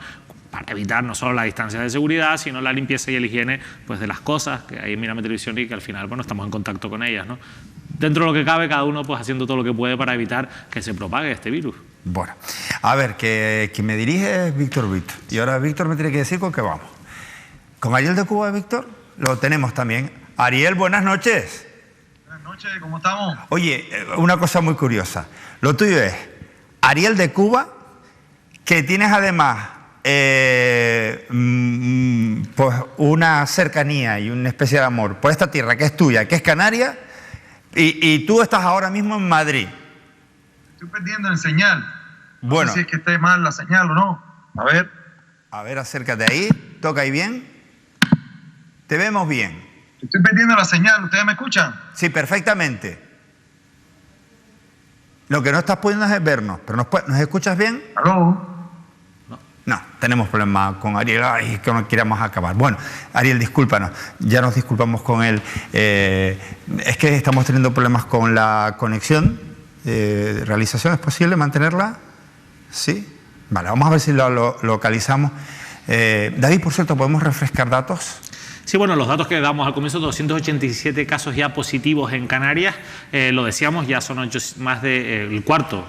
para evitar no solo la distancia de seguridad, sino la limpieza y la higiene pues, de las cosas que hay en Mírame Televisión y que al final bueno, estamos en contacto con ellas, ¿no? Dentro de lo que cabe, cada uno pues, haciendo todo lo que puede para evitar que se propague este virus. Bueno, a ver, que me dirige es Víctor Brito. Y ahora Víctor me tiene que decir con qué vamos. ¿Con Ariel de Cuba, Víctor? Lo tenemos también. Ariel, buenas noches. Buenas noches, ¿cómo estamos? Oye, una cosa muy curiosa. Lo tuyo es Ariel de Cuba, que tienes además pues una cercanía y una especie de amor por esta tierra que es tuya, que es Canarias, y tú estás ahora mismo en Madrid. Estoy perdiendo el señal. Bueno. No sé si es que esté mal la señal o no. A ver, acércate ahí. Toca ahí bien. Te vemos bien. Estoy perdiendo la señal. ¿Ustedes me escuchan? Sí, perfectamente. Lo que no estás pudiendo es vernos, pero ¿nos escuchas bien? ¿Aló? No, tenemos problemas con Ariel. Ay, que no queríamos acabar. Bueno, Ariel, discúlpanos. Ya nos disculpamos con él. Es que estamos teniendo problemas con la conexión. ¿Realización es posible mantenerla? ¿Sí? Vale, vamos a ver si lo localizamos. David, por cierto, ¿podemos refrescar datos? Sí, bueno, los datos que damos al comienzo, 287 casos ya positivos en Canarias, lo decíamos, ya son más de el cuarto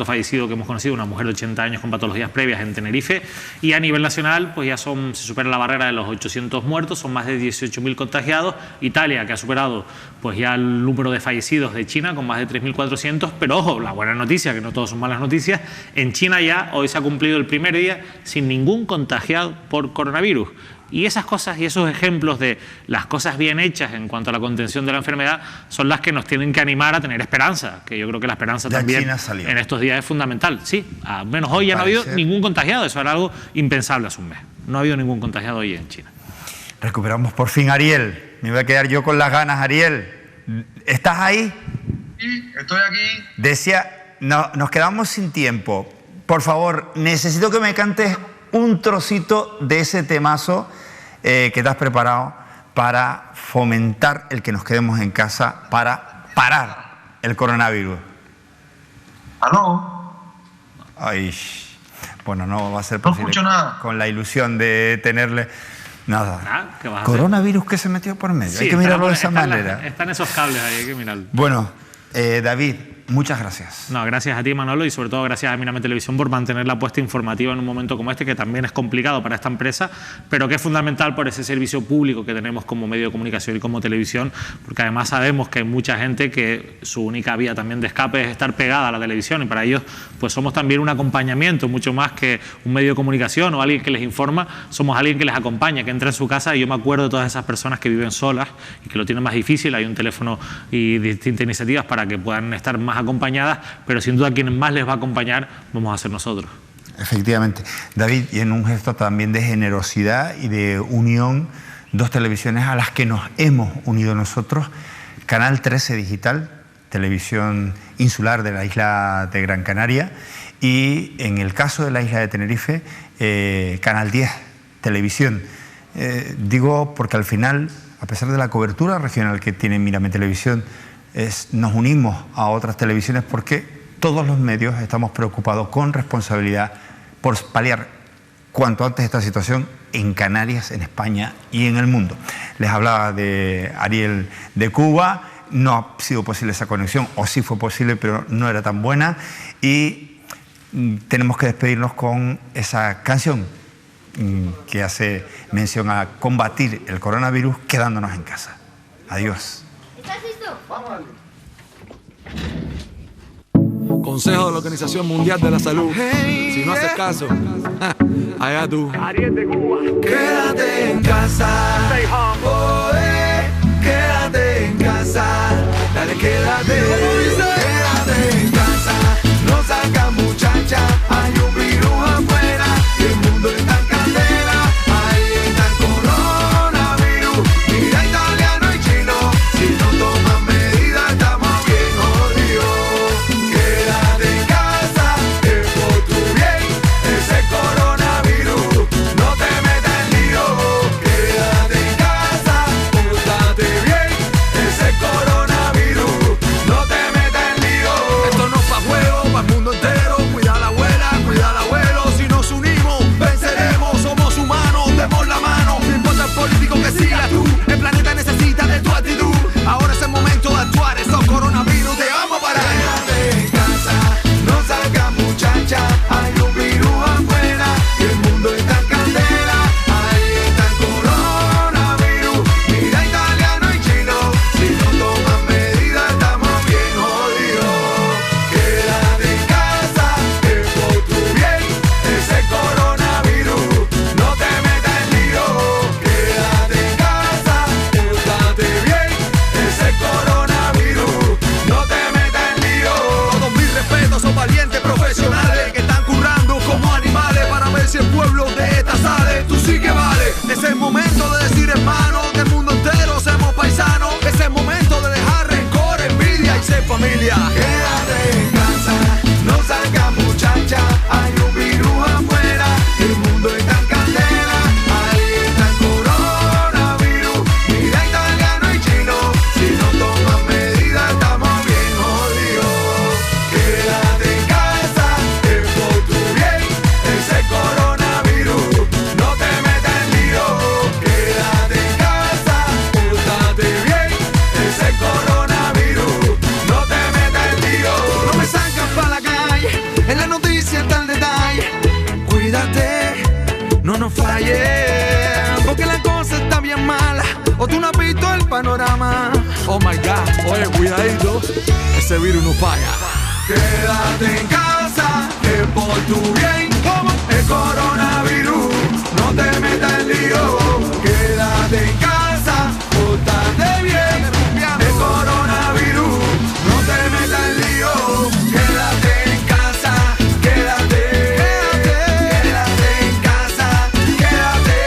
fallecido que hemos conocido, una mujer de 80 años con patologías previas en Tenerife, y a nivel nacional pues ya se supera la barrera de los 800 muertos, son más de 18.000 contagiados. Italia, que ha superado pues ya el número de fallecidos de China con más de 3.400, pero ojo, la buena noticia, que no todos son malas noticias, en China ya hoy se ha cumplido el primer día sin ningún contagiado por coronavirus. Y esas cosas y esos ejemplos de las cosas bien hechas en cuanto a la contención de la enfermedad son las que nos tienen que animar a tener esperanza, que yo creo que la esperanza ya también salió. En estos días es fundamental. Sí, al menos hoy ya no ha habido ningún contagiado, eso era algo impensable hace un mes. No ha habido ningún contagiado hoy en China. Recuperamos por fin a Ariel. Me voy a quedar yo con las ganas, Ariel. ¿Estás ahí? Sí, estoy aquí. Decía, no, nos quedamos sin tiempo. Por favor, necesito que me cantes un trocito de ese temazo que te has preparado para fomentar el que nos quedemos en casa, para parar el coronavirus. ¿Aló? Ay, bueno, no va a ser posible. No escucho nada. Con la ilusión de tenerle nada. ¿Qué vas a Coronavirus que se metió por medio. Sí, hay que mirarlo de esa manera. Están esos cables ahí, hay que mirarlo. Bueno, David, muchas gracias. No, gracias a ti, Manolo, y sobre todo gracias a Mírame Televisión por mantener la apuesta informativa en un momento como este, que también es complicado para esta empresa, pero que es fundamental por ese servicio público que tenemos como medio de comunicación y como televisión, porque además sabemos que hay mucha gente que su única vía también de escape es estar pegada a la televisión, y para ellos pues somos también un acompañamiento, mucho más que un medio de comunicación o alguien que les informa, somos alguien que les acompaña, que entra en su casa. Y yo me acuerdo de todas esas personas que viven solas y que lo tienen más difícil. Hay un teléfono y distintas iniciativas para que puedan estar más acompañadas, pero sin duda quien más les va a acompañar vamos a ser nosotros. Efectivamente. David, y en un gesto también de generosidad y de unión, dos televisiones a las que nos hemos unido nosotros, Canal 13 Digital, televisión insular de la isla de Gran Canaria, y en el caso de la isla de Tenerife, Canal 10 Televisión. Digo porque al final, a pesar de la cobertura regional que tiene Mírame Televisión, nos unimos a otras televisiones porque todos los medios estamos preocupados con responsabilidad por paliar cuanto antes esta situación en Canarias, en España y en el mundo. Les hablaba de Ariel de Cuba. No ha sido posible esa conexión, o sí fue posible, pero no era tan buena, y tenemos que despedirnos con esa canción que hace mención a combatir el coronavirus quedándonos en casa. Adiós. ¿Estás listo? Vamos. Consejo de la Organización Mundial de la Salud. Si no haces caso, allá tú. Ariel de Cuba. Quédate en casa. Stay home. Quédate en casa. Dale, quédate. Quédate en casa. No saca muchacha. Hay un virus afuera. Y el mundo está en candela. Ahí está el coronavirus. Mira italiano y chino. Si no toman medidas, estamos bien jodidos. Quédate en casa. Es por tu bien. Ese coronavirus no te metas en lío. panorama. Oh my God, oye, cuidadito, ese virus no falla. Quédate en casa, que por tu bien, como el coronavirus, no te metas en lío. Quédate en casa, pórtate bien, el coronavirus, no te metas en lío. Quédate en casa, quédate en casa, quédate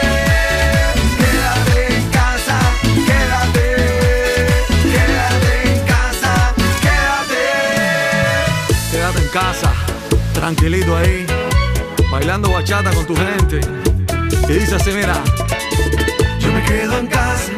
en casa, quédate en casa, Quédate en casa, tranquilito ahí, bailando bachata con tu gente. Y dice así, mira. Yo me quedo en casa.